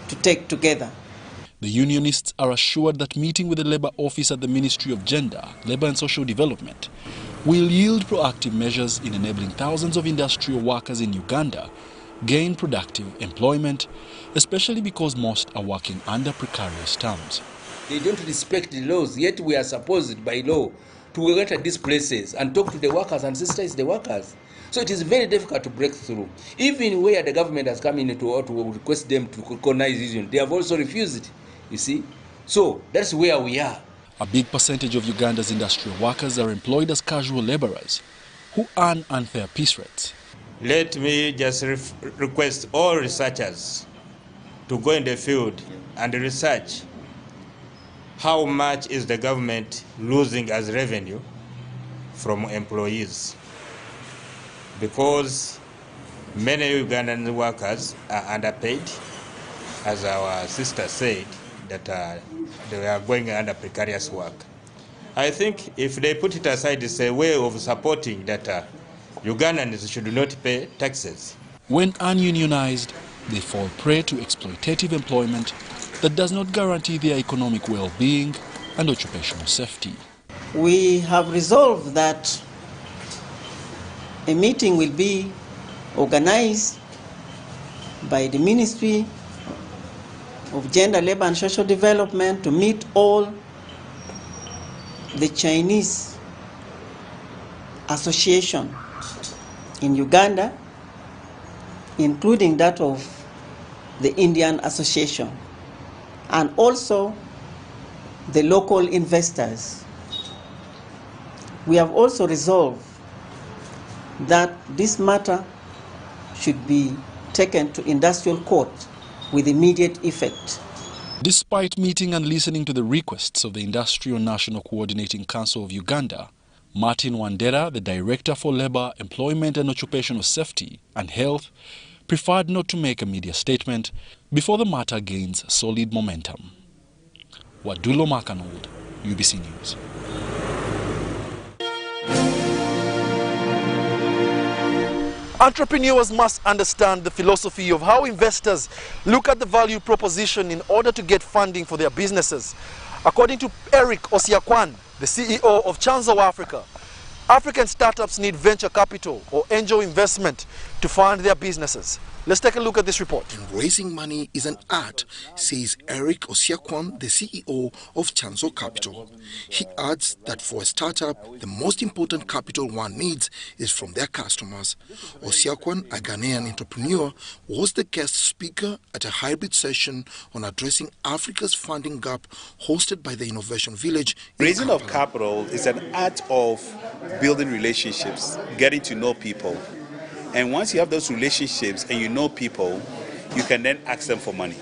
to take together. The unionists are assured that meeting with the Labour Office at the Ministry of Gender, Labour and Social Development will yield proactive measures in enabling thousands of industrial workers in Uganda gain productive employment, especially because most are working under precarious terms. They don't respect the laws, yet we are supposed by law to enter these places and talk to the workers and sensitize the workers. So it is very difficult to break through. Even where the government has come in to request them to recognize this union, they have also refused it, you see. So that's where we are. A big percentage of Uganda's industrial workers are employed as casual laborers who earn unfair piece rates. Let me just request all researchers to go in the field and research how much is the government losing as revenue from employees. Because many Ugandan workers are underpaid, as our sister said, that they are going under precarious work. I think if they put it aside, it's a way of supporting that Ugandans should not pay taxes. When ununionized, they fall prey to exploitative employment that does not guarantee their economic well-being and occupational safety. We have resolved that a meeting will be organized by the Ministry of Gender, Labour and Social Development to meet all the Chinese association in Uganda, including that of the Indian Association, and also the local investors. We have also resolved that this matter should be taken to industrial court with immediate effect. Despite meeting and listening to the requests of the Industrial National Coordinating Council of Uganda, Martin Wandera, the Director for Labour, Employment and Occupational Safety and Health, preferred not to make a media statement before the matter gains solid momentum. Wadulo Makanold, UBC News. Entrepreneurs must understand the philosophy of how investors look at the value proposition in order to get funding for their businesses. According to Eric Osiakwan, the CEO of Chanzo Africa, African startups need venture capital or angel investment to fund their businesses. Let's take a look at this report. And raising money is an art, says Eric Osiakwan, the CEO of Chanzo Capital. He adds that for a startup, the most important capital one needs is from their customers. Osiakwan, a Ghanaian entrepreneur, was the guest speaker at a hybrid session on addressing Africa's funding gap hosted by the Innovation Village. Raising of capital is an art of building relationships, getting to know people. And once you have those relationships and you know people, you can then ask them for money.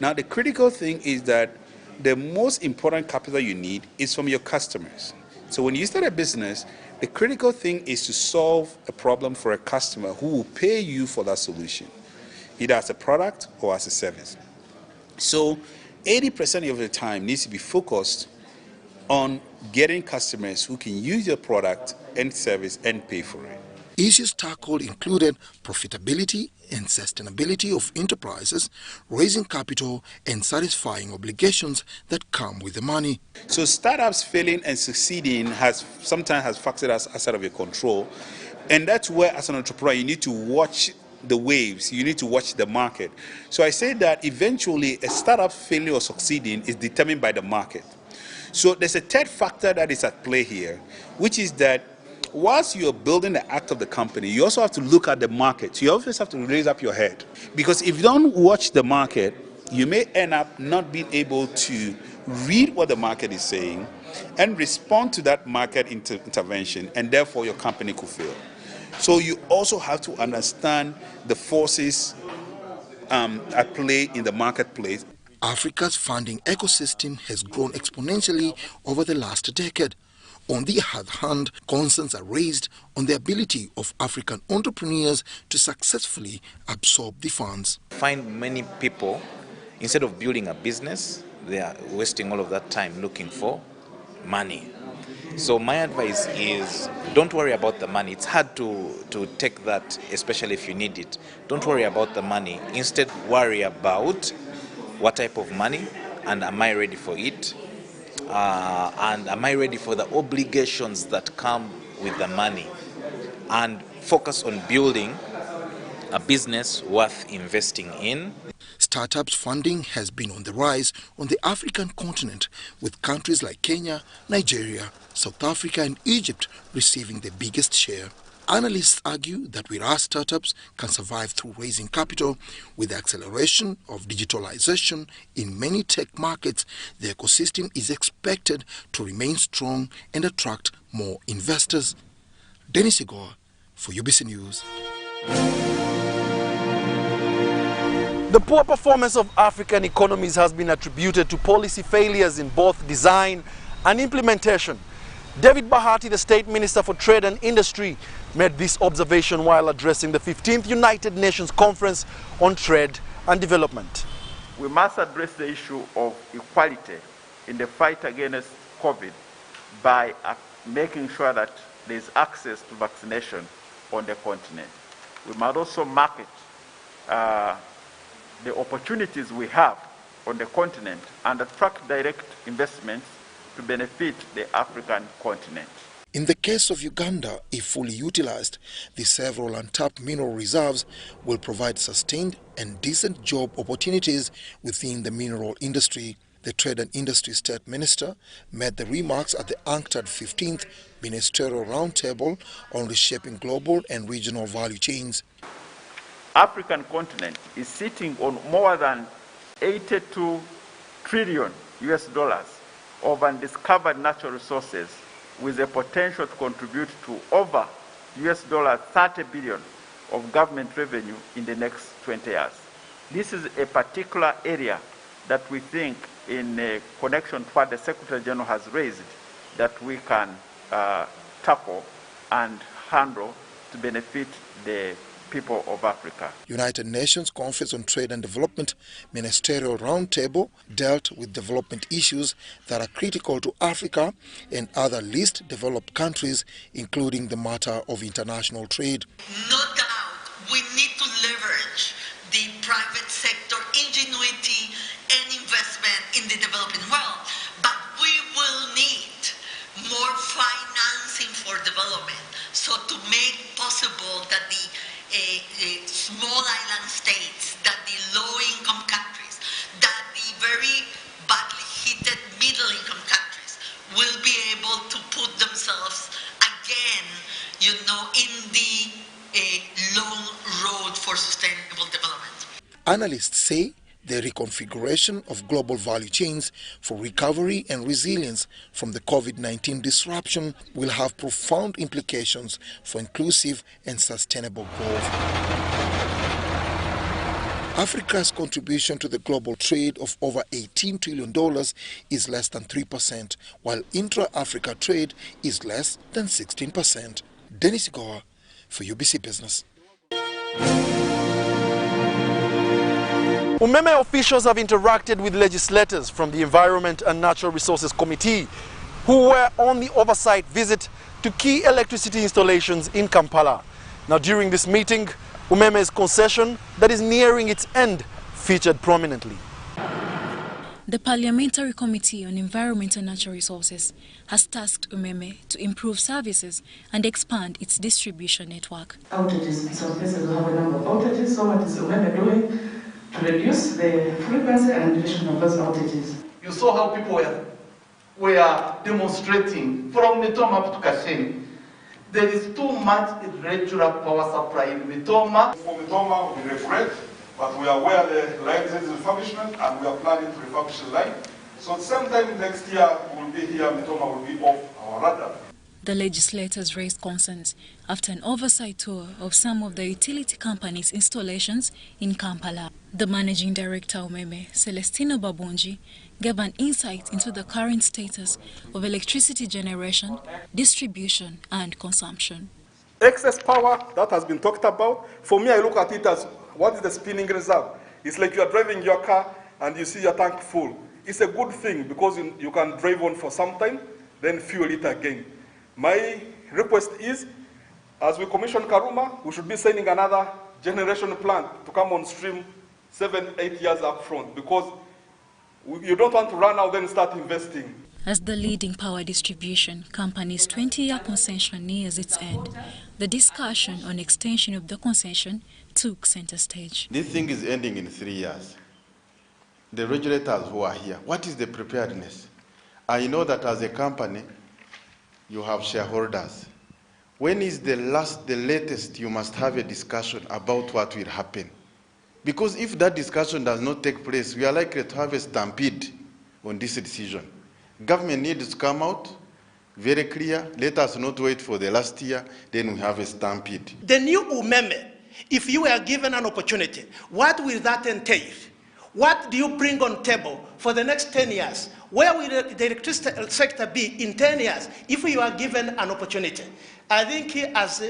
Now, the critical thing is that the most important capital you need is from your customers. So when you start a business, the critical thing is to solve a problem for a customer who will pay you for that solution, either as a product or as a service. So 80% of the time needs to be focused on getting customers who can use your product and service and pay for it. Issues tackled included profitability and sustainability of enterprises, raising capital, and satisfying obligations that come with the money. So startups failing and succeeding sometimes has factors outside of your control. And that's where, as an entrepreneur, you need to watch the waves, you need to watch the market. So I say that eventually a startup failing or succeeding is determined by the market. So there's a third factor that is at play here, which is that whilst you're building the act of the company, you also have to look at the market. So you always have to raise up your head. Because if you don't watch the market, you may end up not being able to read what the market is saying and respond to that market intervention, and therefore your company could fail. So you also have to understand the forces at play in the marketplace. Africa's funding ecosystem has grown exponentially over the last decade. On the other hand, concerns are raised on the ability of African entrepreneurs to successfully absorb the funds. Find many people, instead of building a business, they are wasting all of that time looking for money. So my advice is, don't worry about the money. It's hard to take that, especially if you need it. Don't worry about the money. Instead, worry about what type of money, and am I ready for it? And am I ready for the obligations that come with the money? And focus on building a business worth investing in. Startups funding has been on the rise on the African continent, with countries like Kenya, Nigeria, South Africa and Egypt receiving the biggest share. Analysts argue that whereas startups can survive through raising capital, with the acceleration of digitalization in many tech markets, the ecosystem is expected to remain strong and attract more investors. Dennis Igor for UBC News. The poor performance of African economies has been attributed to policy failures in both design and implementation. David Bahati, the State Minister for Trade and Industry, made this observation while addressing the 15th United Nations Conference on Trade and Development. We must address the issue of equality in the fight against COVID by making sure that there is access to vaccination on the continent. We must also market the opportunities we have on the continent and attract direct investments to benefit the African continent. In the case of Uganda, if fully utilized, the several untapped mineral reserves will provide sustained and decent job opportunities within the mineral industry. The Trade and Industry State Minister made the remarks at the UNCTAD 15th Ministerial Roundtable on reshaping global and regional value chains. African continent is sitting on more than 82 trillion US dollars of undiscovered natural resources, with the potential to contribute to over US $30 billion of government revenue in the next 20 years. This is a particular area that we think, in connection to what the Secretary General has raised, that we can tackle and handle to benefit the people of Africa. United Nations Conference on Trade and Development Ministerial Roundtable dealt with development issues that are critical to Africa and other least developed countries, including the matter of international trade. No doubt we need to leverage the private sector ingenuity and investment in the developing world, but we will need more financing for development, so to make possible that the small island states, that the low-income countries, that the very badly hit middle-income countries will be able to put themselves again, in the long road for sustainable development. Analysts say the reconfiguration of global value chains for recovery and resilience from the COVID-19 disruption will have profound implications for inclusive and sustainable growth. Africa's contribution to the global trade of over $18 trillion is less than 3%, while intra-Africa trade is less than 16%. Dennis Igor for UBC Business. Umeme officials have interacted with legislators from the Environment and Natural Resources Committee, who were on the oversight visit to key electricity installations in Kampala. Now, during this meeting, Umeme's concession that is nearing its end featured prominently. The Parliamentary Committee on Environment and Natural Resources has tasked Umeme to improve services and expand its distribution network. Outages, in some places we have a number of outages, so what is Umeme doing to reduce the frequency and duration of those outages? You saw how people were demonstrating from Mitoma to Kashini. There is too much irregular power supply in Mitoma. For Mitoma, we regret, but we are aware the line is refurbishment and we are planning to refurbish the line. So sometime next year, we will be here, Mitoma will be off our radar. The legislators raised concerns after an oversight tour of some of the utility companies' installations in Kampala. The managing director of Umeme, Celestino Babunji, gave an insight into the current status of electricity generation, distribution and consumption. Excess power that has been talked about, for me I look at it as what is the spinning reserve. It's like you are driving your car and you see your tank full. It's a good thing because you can drive on for some time, then fuel it again. My request is, as we commission Karuma, we should be sending another generation plant to come on stream 7-8 years up front, because You don't want to run out then start investing. As the leading power distribution company's 20-year concession nears its end, the discussion on extension of the concession took center stage. This thing is ending in 3 years. The regulators who are here, what is the preparedness? I know that as a company, you have shareholders. When is the latest you must have a discussion about what will happen? Because if that discussion does not take place, we are likely to have a stampede on this decision. Government needs to come out very clear. Let us not wait for the last year, then we have a stampede. The new UMEME, if you were given an opportunity, what will that entail? What do you bring on table for the next 10 years? Where will the electricity sector be in 10 years if you are given an opportunity? I think as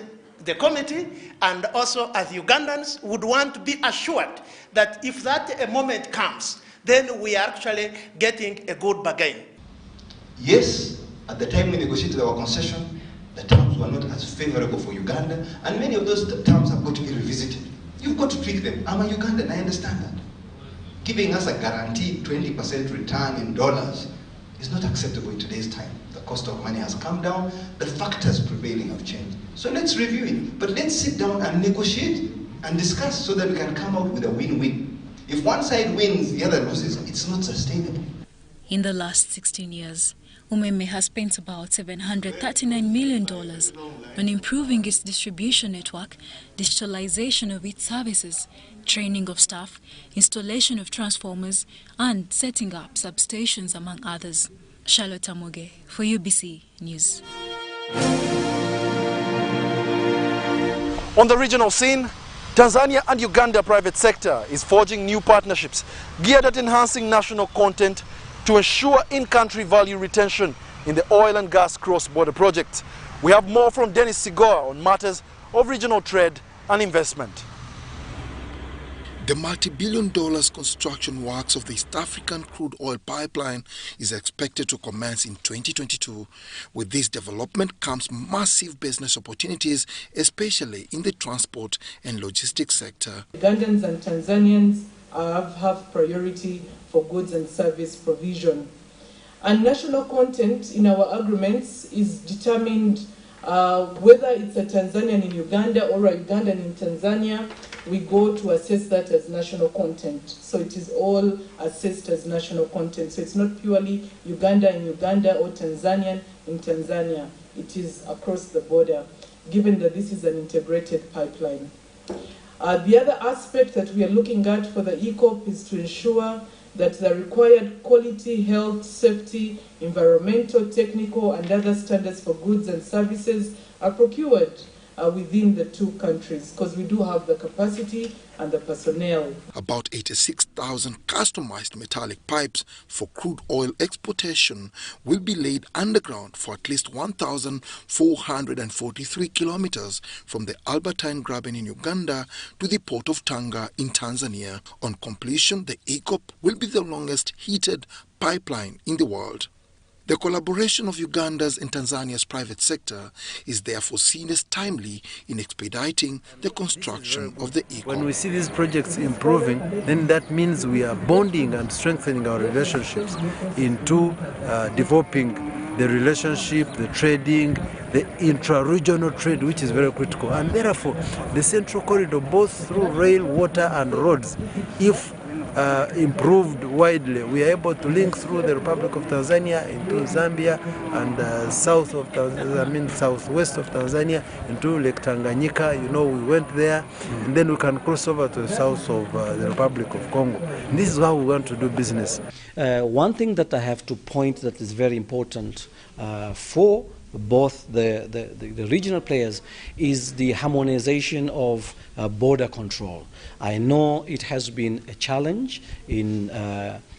the committee and also as Ugandans would want to be assured that if that moment comes, then we are actually getting a good bargain. Yes, at the time we negotiated our concession, the terms were not as favorable for Uganda, and many of those terms have got to be revisited. You've got to tweak them. I'm a Ugandan, I understand that. Giving us a guaranteed 20% return in dollars is not acceptable in today's time. The cost of money has come down, the factors prevailing have changed. So let's review it, but let's sit down and negotiate and discuss so that we can come out with a win-win. If one side wins, the other loses, it's not sustainable. In the last 16 years, UMEME has spent about $739 million on improving its distribution network, digitalization of its services, training of staff, installation of transformers, and setting up substations, among others. Charlotte Amoge for UBC News. On the regional scene, Tanzania and Uganda private sector is forging new partnerships geared at enhancing national content to ensure in-country value retention in the oil and gas cross-border projects. We have more from Dennis Sigoa on matters of regional trade and investment. The multi-billion-dollar construction works of the East African crude oil pipeline is expected to commence in 2022. With this development comes massive business opportunities, especially in the transport and logistics sector. Ugandans and Tanzanians have priority for goods and service provision. And national content in our agreements is determined whether it's a Tanzanian in Uganda or a Ugandan in Tanzania. We go to assess that as national content. So it is all assessed as national content. So it's not purely Uganda in Uganda or Tanzanian in Tanzania. It is across the border, given that this is an integrated pipeline. The other aspect that we are looking at for the ECOP is to ensure that the required quality, health, safety, environmental, technical, and other standards for goods and services are procured within the two countries, because we do have the capacity and the personnel. About 86,000 customized metallic pipes for crude oil exportation will be laid underground for at least 1,443 kilometers from the Albertine Graben in Uganda to the port of Tanga in Tanzania. On completion, the ECOP will be the longest heated pipeline in the world. The collaboration of Uganda's and Tanzania's private sector is therefore seen as timely in expediting the construction of the ECOP. When we see these projects improving, then that means we are bonding and strengthening our relationships into developing the relationship, the trading, the intra-regional trade, which is very critical. And therefore, the central corridor, both through rail, water, and roads, if improved widely, we are able to link through the Republic of Tanzania into Zambia and southwest of Tanzania into Lake Tanganyika. You know, we went there, and then we can cross over to the south of the Republic of Congo. And this is how we want to do business. One thing that I have to point that is very important for both the regional players is the harmonization of border control. I know it has been a challenge and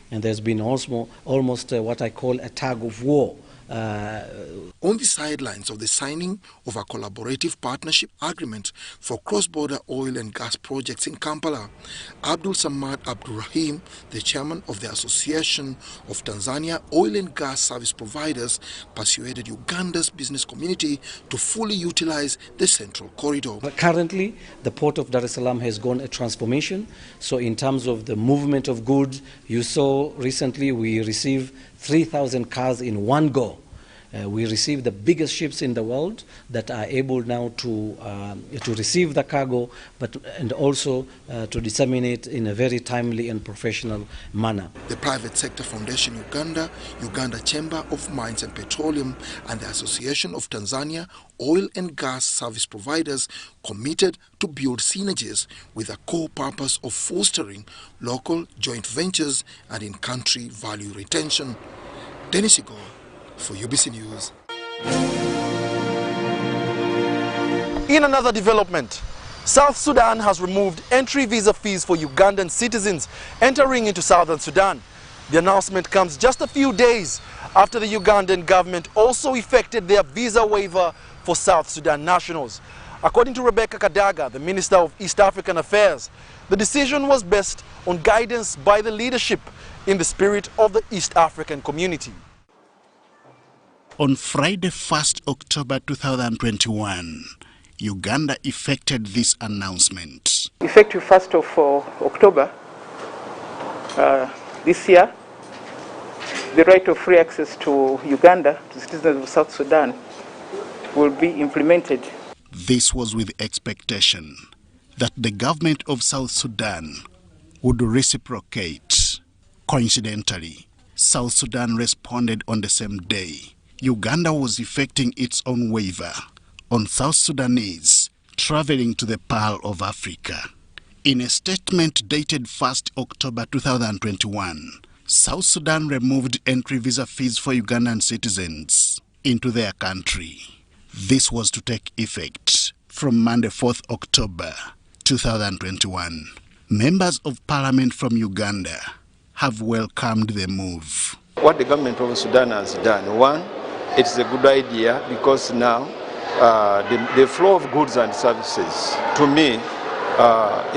there's been also almost what I call a tug of war On the sidelines of the signing of a collaborative partnership agreement for cross-border oil and gas projects in Kampala, Abdul Samad Abdurrahim, the chairman of the Association of Tanzania Oil and Gas Service Providers, persuaded Uganda's business community to fully utilize the Central Corridor. Currently, the port of Dar es Salaam has gone a transformation. So in terms of the movement of goods, you saw recently we received 3,000 cars in one go. We receive the biggest ships in the world that are able now to receive the cargo, and also to disseminate in a very timely and professional manner. The Private Sector Foundation Uganda, Uganda Chamber of Mines and Petroleum, and the Association of Tanzania Oil and Gas Service Providers committed to build synergies with a core purpose of fostering local joint ventures and in-country value retention. Dennis Igor for UBC News. In another development, South Sudan has removed entry visa fees for Ugandan citizens entering into Southern Sudan. The announcement comes just a few days after the Ugandan government also effected their visa waiver for South Sudan nationals. According to Rebecca Kadaga, the Minister of East African Affairs, the decision was based on guidance by the leadership in the spirit of the East African community. On Friday, 1st October 2021, Uganda effected this announcement. Effective 1st of October this year, the right of free access to Uganda, to citizens of South Sudan, will be implemented. This was with expectation that the government of South Sudan would reciprocate. Coincidentally, South Sudan responded on the same day. Uganda was effecting its own waiver on South Sudanese traveling to the Pearl of Africa. In a statement dated 1st October 2021, South Sudan removed entry visa fees for Ugandan citizens into their country. This was to take effect from Monday, 4th October 2021. Members of Parliament from Uganda have welcomed the move. What the government of Sudan has done, one, it's a good idea because now the flow of goods and services, to me,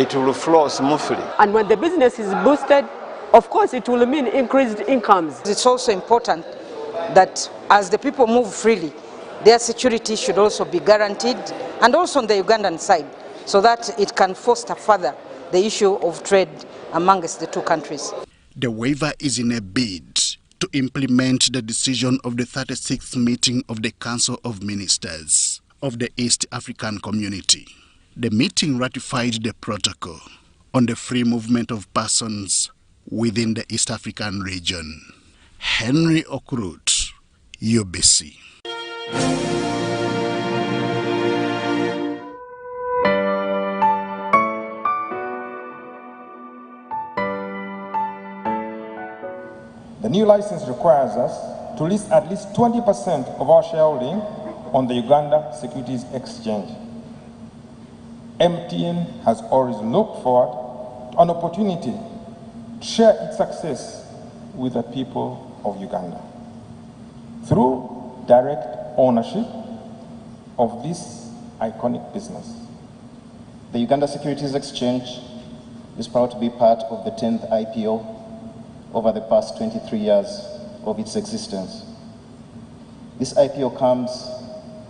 it will flow smoothly. And when the business is boosted, of course it will mean increased incomes. It's also important that as the people move freely, their security should also be guaranteed, and also on the Ugandan side, so that it can foster further the issue of trade amongst the two countries. The waiver is in a bid to implement the decision of the 36th meeting of the Council of Ministers of the East African Community. The meeting ratified the protocol on the free movement of persons within the East African region. Henry Okrut, UBC. The new license requires us to list at least 20% of our shareholding on the Uganda Securities Exchange. MTN has always looked forward to an opportunity to share its success with the people of Uganda through direct ownership of this iconic business. The Uganda Securities Exchange is proud to be part of the 10th IPO over the past 23 years of its existence. This IPO comes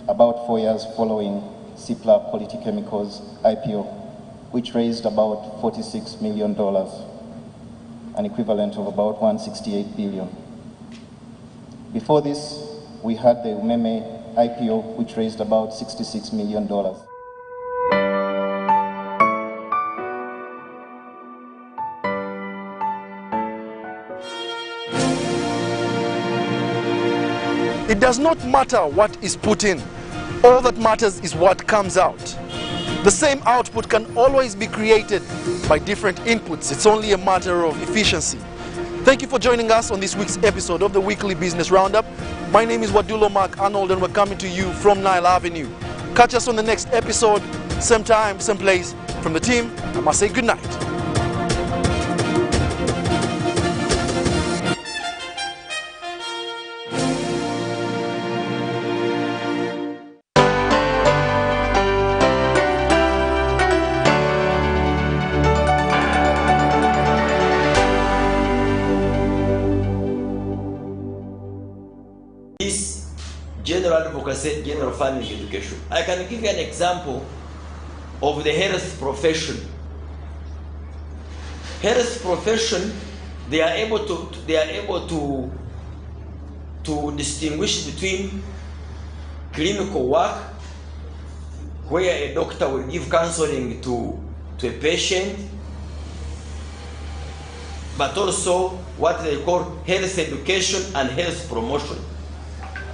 about 4 years following Cipla Polychemicals IPO, which raised about $46 million, an equivalent of about $168 billion. Before this, we had the Umeme IPO, which raised about $66 million. It does not matter what is put in. All that matters is what comes out. The same output can always be created by different inputs. It's only a matter of efficiency. Thank you for joining us on this week's episode of the Weekly Business Roundup. My name is Wadulo Mark Arnold and we're coming to you from Nile Avenue. Catch us on the next episode, same time, same place. From the team, I must say good night. general advocacy, general farming education. I can give you an example of the health profession. Health profession, they are able to distinguish between clinical work, where a doctor will give counseling to a patient, but also what they call health education and health promotion.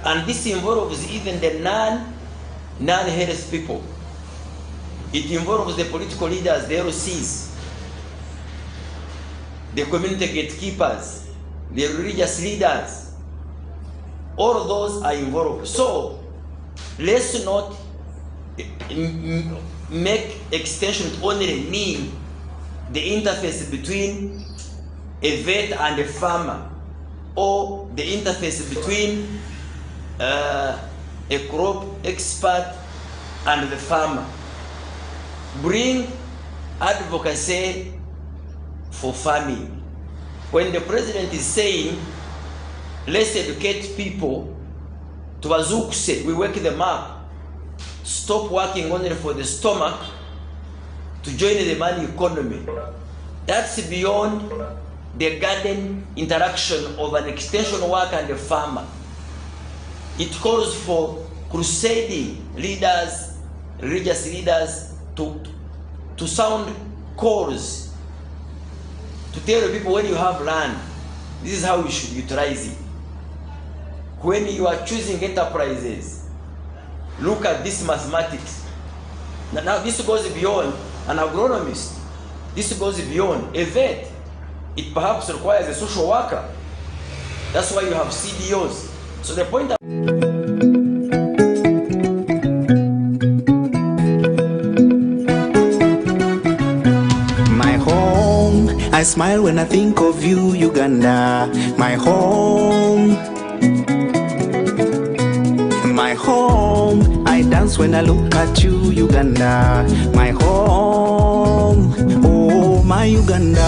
And this involves even the non-health people. It involves the political leaders, the LCs, the community gatekeepers, the religious leaders. All of those are involved. So let's not make extension only mean the interface between a vet and a farmer, or the interface between a crop expert and the farmer. Bring advocacy for farming. When the president is saying, let's educate people to azukse, we work them up, stop working only for the stomach, to join the money economy. That's beyond the garden interaction of an extension worker and a farmer. It calls for crusading leaders, religious leaders, to sound calls, to tell the people, when you have land, this is how you should utilize it. When you are choosing enterprises, look at this mathematics. Now this goes beyond an agronomist. This goes beyond a vet. It perhaps requires a social worker. That's why you have CDOs. So the point that my home, I smile when I think of you, Uganda. My home, my home, I dance when I look at you, Uganda. My home, oh my Uganda.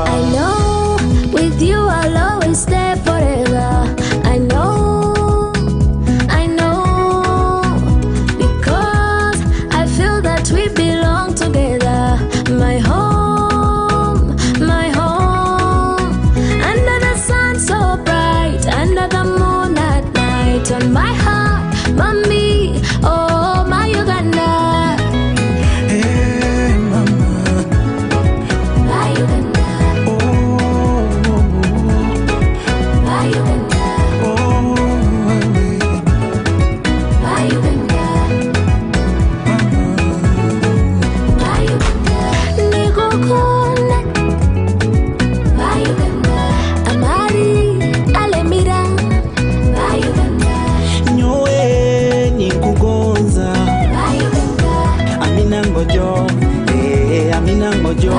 I know with you I'll always stay forever. I know, because I feel that we belong together. My home, under the sun so bright, under the moon at night, on my heart, mommy, oh my Uganda. Hey mama, My Uganda. My Uganda. My Uganda. My Uganda. Nikukunda. My Uganda. Amari alemira. My Uganda. nyoe nikugonza. My Uganda. Amina ngojo, Amina ngojo.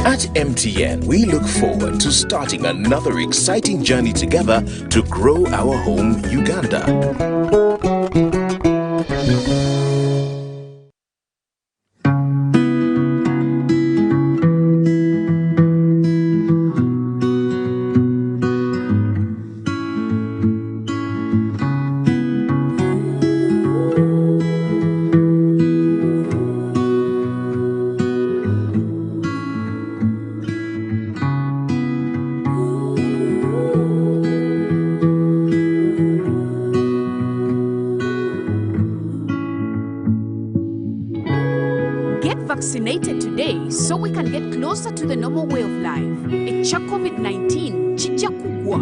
At MTN, we look forward to starting another exciting journey together to grow our home, Uganda. Get vaccinated today so we can get closer to the normal way of life. Echa COVID-19 chija kugwa.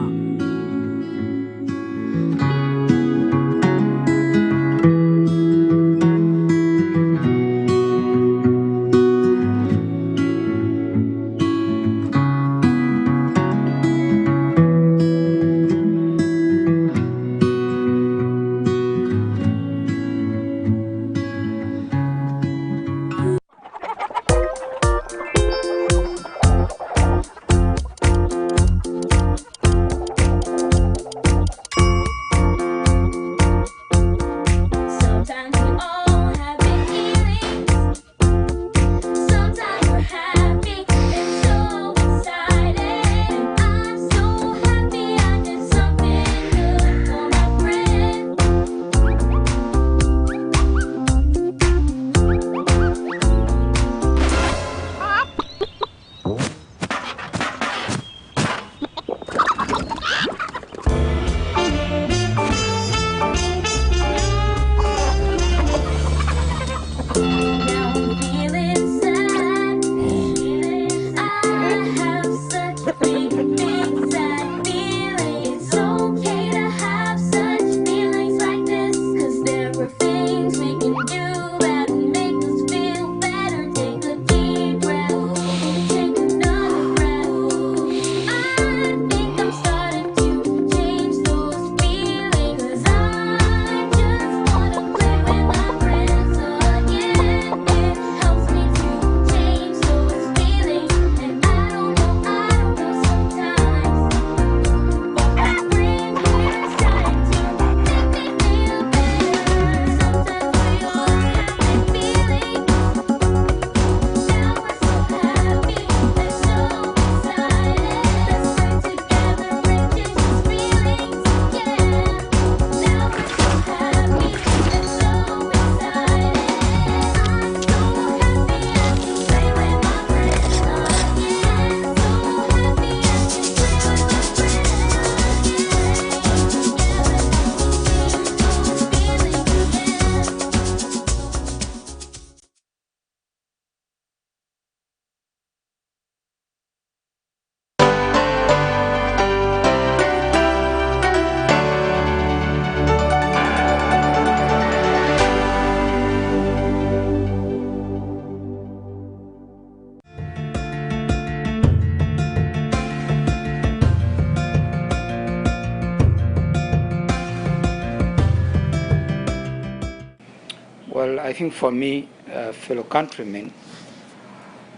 Well, I think for me, fellow countrymen,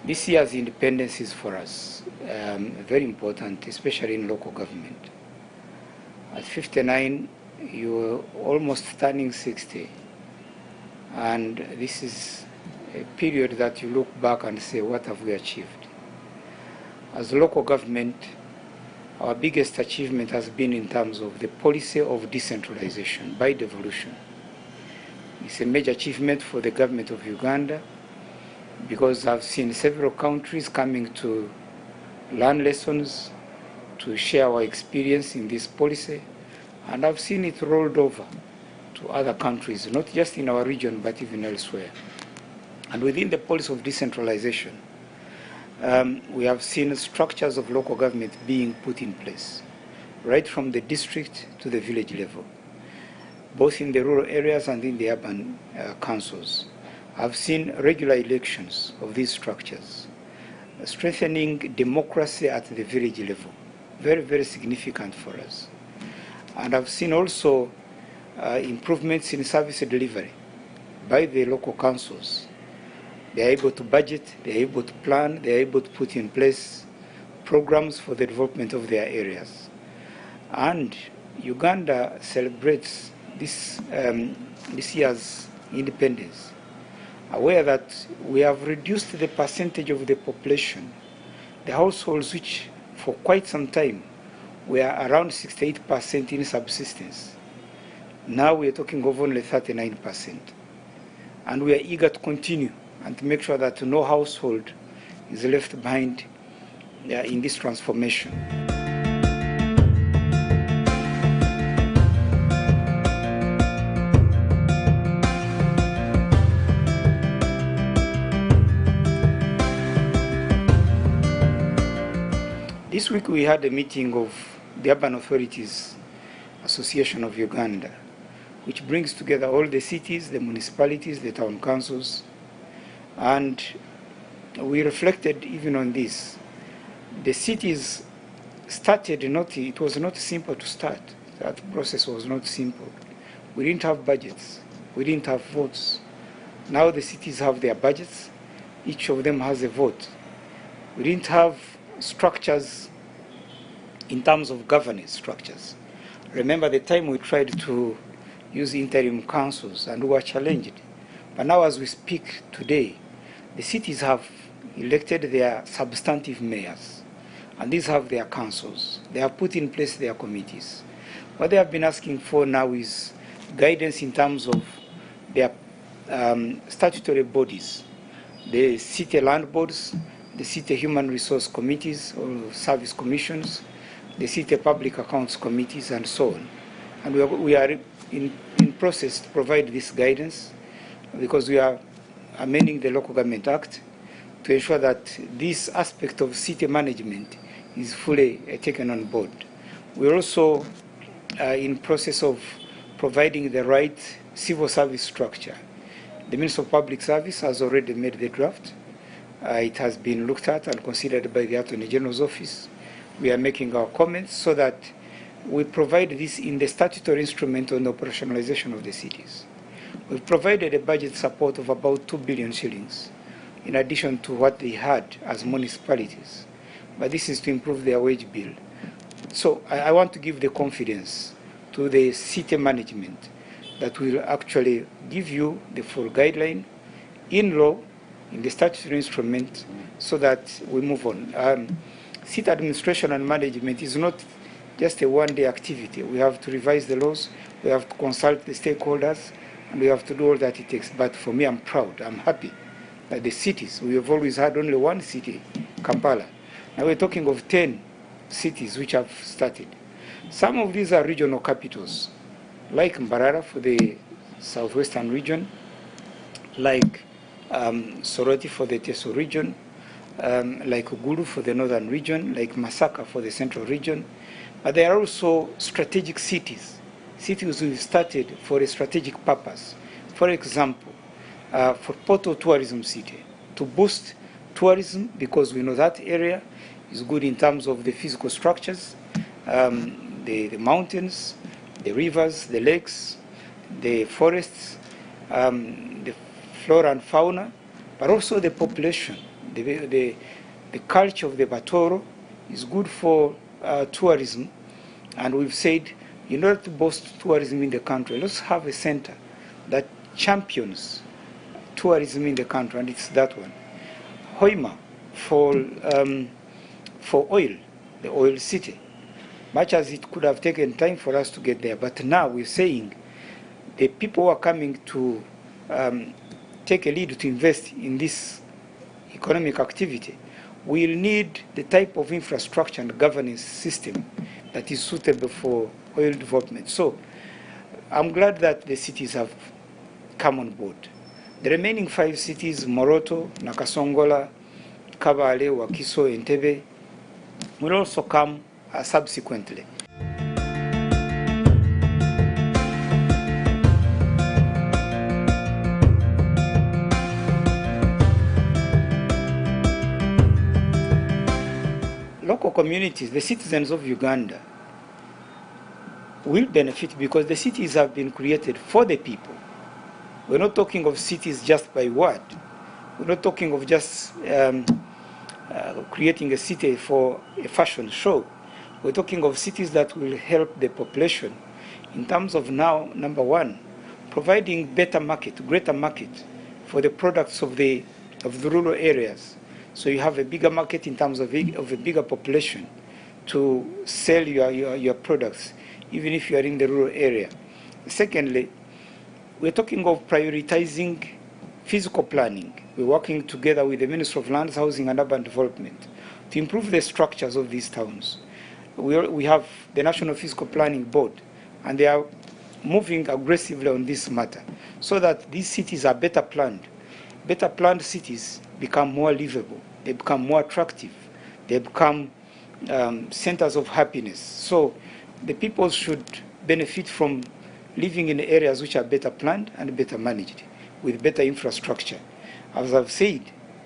this year's independence is for us very important, especially in local government. At 59, you're almost turning 60. And this is a period that you look back and say, what have we achieved? As local government, our biggest achievement has been in terms of the policy of decentralization by devolution. It's a major achievement for the government of Uganda because I've seen several countries coming to learn lessons, to share our experience in this policy, and I've seen it rolled over to other countries, not just in our region, but even elsewhere. And within the policy of decentralization, we have seen structures of local government being put in place, right from the district to the village level, both in the rural areas and in the urban councils. I've seen regular elections of these structures, strengthening democracy at the village level, very, very significant for us. And I've seen also improvements in service delivery by the local councils. They're able to budget, they're able to plan, they're able to put in place programs for the development of their areas. And Uganda celebrates this year's independence, aware that we have reduced the percentage of the population, the households which for quite some time were around 68% in subsistence. Now we are talking of only 39%. And we are eager to continue and to make sure that no household is left behind in this transformation. This week we had a meeting of the Urban Authorities Association of Uganda, which brings together all the cities, the municipalities, the town councils, and we reflected even on this. The cities started it was not simple to start. That process was not simple. We didn't have budgets. We didn't have votes. Now the cities have their budgets. Each of them has a vote. We didn't have structures in terms of governance structures. Remember the time we tried to use interim councils and we were challenged. But now as we speak today, the cities have elected their substantive mayors, and these have their councils. They have put in place their committees. What they have been asking for now is guidance in terms of their statutory bodies, the city land boards, the city human resource committees or service commissions, the city public accounts committees, and so on. And we are in process to provide this guidance because we are amending the Local Government Act to ensure that this aspect of city management is fully taken on board. We're also in process of providing the right civil service structure. The Minister of Public Service has already made the draft. It has been looked at and considered by the Attorney General's office. We are making our comments so that we provide this in the statutory instrument on the operationalization of the cities. We've provided a budget support of about 2 billion shillings in addition to what they had as municipalities. But this is to improve their wage bill. So I want to give the confidence to the city management that will actually give you the full guideline in law, in the statutory instrument, so that we move on. City administration and management is not just a one-day activity. We have to revise the laws, we have to consult the stakeholders, and we have to do all that it takes. But for me, I'm proud, I'm happy that the cities, we have always had only one city, Kampala. Now we're talking of 10 cities which have started. Some of these are regional capitals, like Mbarara for the southwestern region, like Soroti for the Teso region, like Uguru for the northern region, like Masaka for the central region. But there are also strategic cities, cities we've started for a strategic purpose. For example, for Porto Tourism City, to boost tourism because we know that area is good in terms of the physical structures, the mountains, the rivers, the lakes, the forests, the flora and fauna, but also the population. The culture of the Batoro is good for tourism, and we've said, in order to boost tourism in the country, let's have a center that champions tourism in the country, and it's that one. Hoima for oil, the oil city. Much as it could have taken time for us to get there, but now we're saying the people who are coming to take a lead to invest in this economic activity will need the type of infrastructure and governance system that is suitable for oil development. So I'm glad that the cities have come on board. The remaining 5 cities, Moroto, Nakasongola, Kabale, Wakiso, Entebbe, will also come subsequently. Local communities, the citizens of Uganda, will benefit because the cities have been created for the people. We're not talking of cities just by word. We're not talking of just creating a city for a fashion show. We're talking of cities that will help the population in terms of now, number one, providing better market, greater market for the products of the rural areas. So you have a bigger market in terms of a bigger population to sell your products, even if you are in the rural area. Secondly, we're talking of prioritizing physical planning. We're working together with the Ministry of Lands, Housing and Urban Development to improve the structures of these towns. We have the National Physical Planning Board, and they are moving aggressively on this matter so that these cities are better planned. Better planned cities become more livable, they become more attractive, they become centers of happiness. So the people should benefit from living in areas which are better planned and better managed, with better infrastructure. As I've said,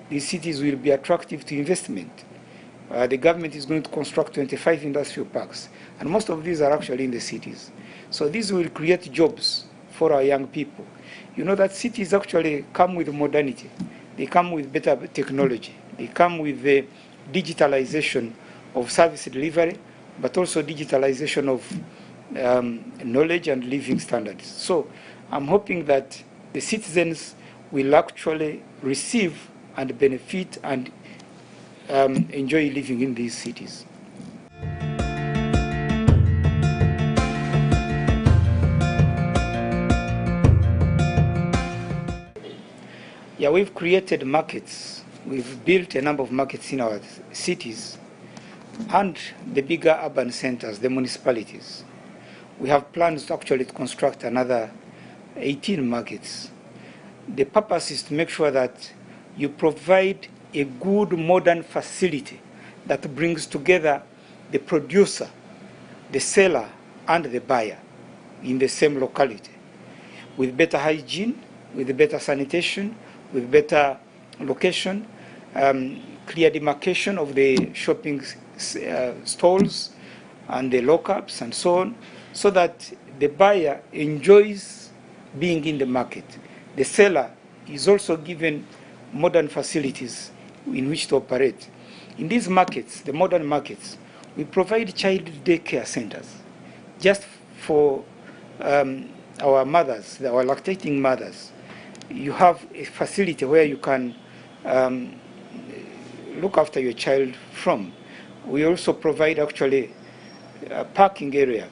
these cities will be attractive to investment. The government is going to construct 25 industrial parks, and most of these are actually in the cities. So these will create jobs for our young people. You know that cities actually come with modernity. They come with better technology. They come with the digitalization of service delivery, but also digitalization of knowledge and living standards. So I'm hoping that the citizens will actually receive and benefit and enjoy living in these cities. Yeah, we've created markets. We've built a number of markets in our cities and the bigger urban centers, the municipalities. We have plans to actually construct another 18 markets. The purpose is to make sure that you provide a good modern facility that brings together the producer, the seller, and the buyer in the same locality, with better hygiene, with better sanitation, with better location, clear demarcation of the shopping stalls and the lockups and so on, so that the buyer enjoys being in the market. The seller is also given modern facilities in which to operate. In these markets, the modern markets, we provide child daycare centers just for our mothers, our lactating mothers. You have a facility where you can look after your child from. We also provide actually parking areas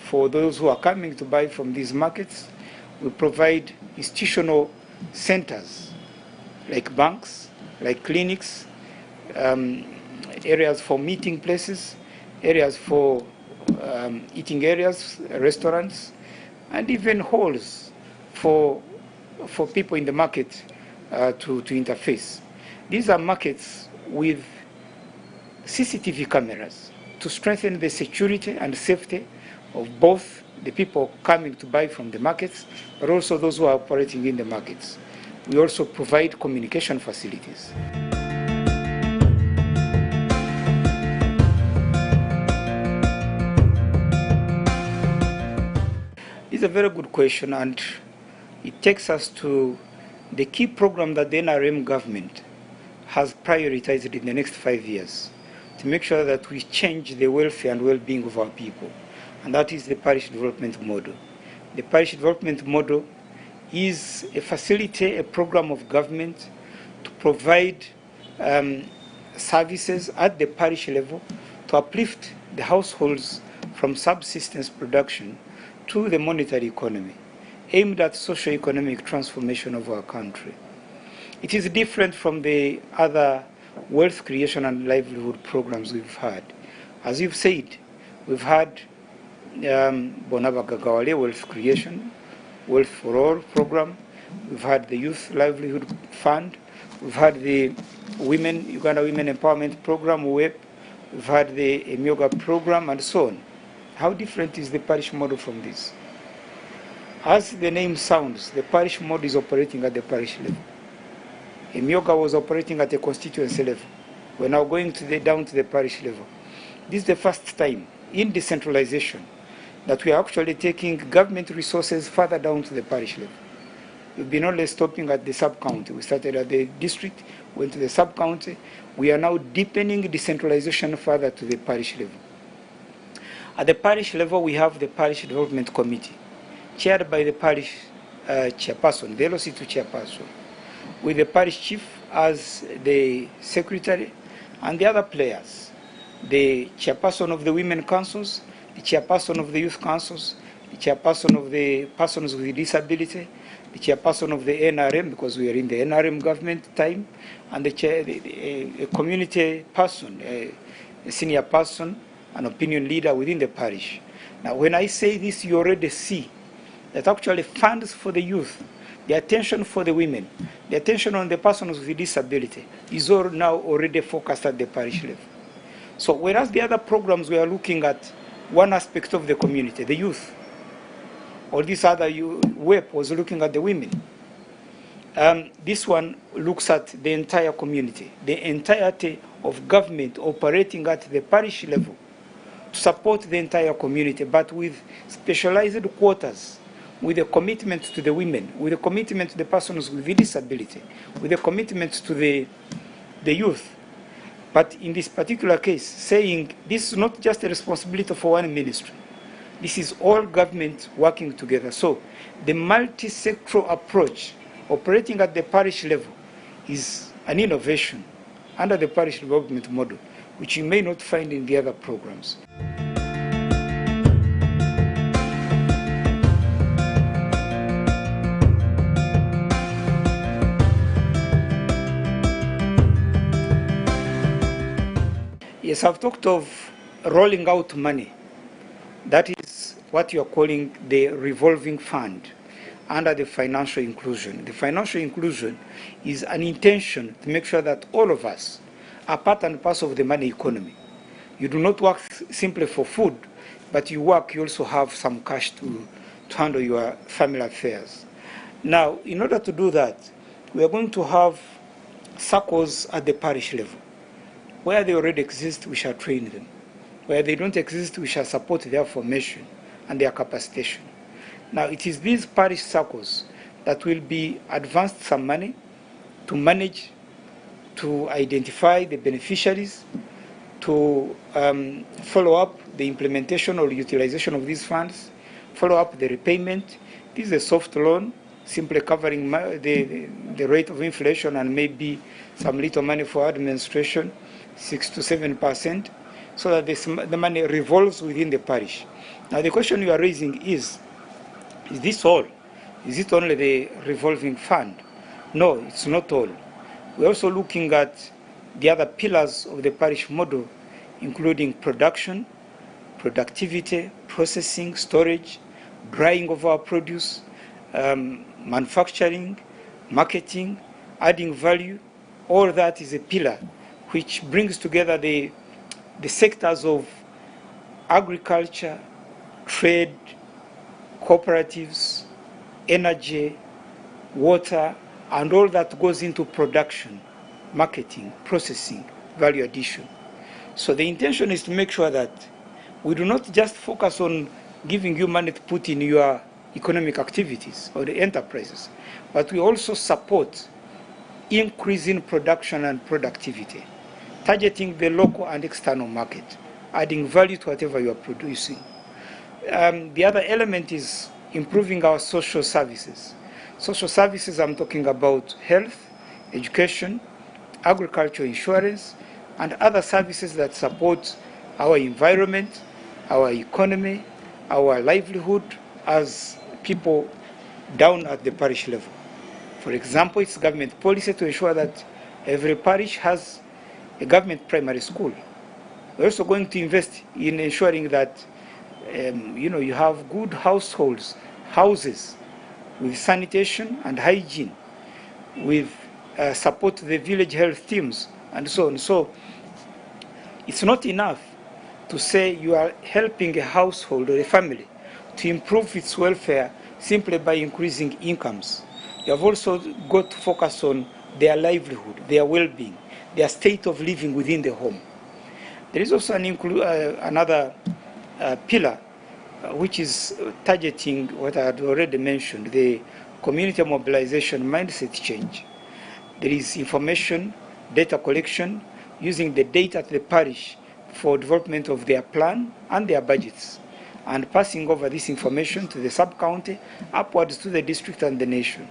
for those who are coming to buy from these markets. We provide institutional centers like banks, like clinics, areas for meeting places, areas for eating areas, restaurants, and even halls for people in the market to interface. These are markets with CCTV cameras to strengthen the security and safety of both the people coming to buy from the markets, but also those who are operating in the markets. We also provide communication facilities. It's a very good question, and it takes us to the key program that the NRM government has prioritized in the next 5 years to make sure that we change the welfare and well-being of our people, and that is the parish development model. The parish development model is a program of government to provide services at the parish level to uplift the households from subsistence production to the monetary economy, aimed at socio-economic transformation of our country. It is different from the other wealth creation and livelihood programs we've had. As you've said, we've had Bonaba Gagawale Wealth Creation, Wealth for All program, we've had the Youth Livelihood Fund, we've had the Uganda Women Empowerment Program, WEP, we've had the Emyoga program, and so on. How different is the parish model from this? As the name sounds, the parish model is operating at the parish level. Emyoga was operating at the constituency level. We're now going down to the parish level. This is the first time in decentralization that we are actually taking government resources further down to the parish level. We've been only stopping at the sub-county. We started at the district, went to the sub-county. We are now deepening decentralization further to the parish level. At the parish level, we have the Parish Development Committee, chaired by the parish chairperson, the LOC2 chairperson, with the parish chief as the secretary, and the other players, the chairperson of the women councils, the chairperson of the youth councils, the chairperson of the persons with disability, the chairperson of the NRM, because we are in the NRM government time, and a community person, a senior person, an opinion leader within the parish. Now, when I say this, you already see that actually funds for the youth, the attention for the women, the attention on the persons with disability is all now already focused at the parish level. So whereas the other programs we are looking at one aspect of the community, the youth, or this other WEP was looking at the women. This one looks at the entire community, the entirety of government operating at the parish level to support the entire community, but with specialized quotas, with a commitment to the women, with a commitment to the persons with disability, with a commitment to the youth. But in this particular case, saying this is not just a responsibility for one ministry. This is all government working together. So the multi-sectoral approach operating at the parish level is an innovation under the parish development model, which you may not find in the other programs. Yes, I've talked of rolling out money. That is what you are calling the revolving fund under the financial inclusion. The financial inclusion is an intention to make sure that all of us are part and parcel of the money economy. You do not work simply for food, but you also have some cash to handle your family affairs. Now, in order to do that, we are going to have circles at the parish level. Where they already exist, we shall train them. Where they don't exist, we shall support their formation and their capacitation. Now, it is these parish circles that will be advanced some money to manage, to identify the beneficiaries, to follow up the implementation or utilization of these funds, follow up the repayment. This is a soft loan, simply covering the rate of inflation and maybe some little money for administration, 6 to 7%, so that the money revolves within the parish. Now the question you are raising is this all? Is it only the revolving fund? No, it's not all. We're also looking at the other pillars of the parish model, including production, productivity, processing, storage, drying of our produce, manufacturing, marketing, adding value. All that is a pillar which brings together the sectors of agriculture, trade, cooperatives, energy, water, and all that goes into production, marketing, processing, value addition. So the intention is to make sure that we do not just focus on giving you money to put in your economic activities or the enterprises, but we also support increasing production and productivity, targeting the local and external market, adding value to whatever you are producing. The other element is improving our social services. Social services, I'm talking about health, education, agriculture, insurance, and other services that support our environment, our economy, our livelihood as people down at the parish level. For example, it's government policy to ensure that every parish has a government primary school. We're also going to invest in ensuring that you have good houses with sanitation and hygiene, with support to the village health teams, and so on. So it's not enough to say you are helping a household or a family to improve its welfare simply by increasing incomes. You have also got to focus on their livelihood, their well-being, their state of living within the home. There is also another pillar which is targeting what I had already mentioned, the community mobilization mindset change. There is information, data collection, using the data at the parish for development of their plan and their budgets, and passing over this information to the sub-county, upwards to the district and the nation.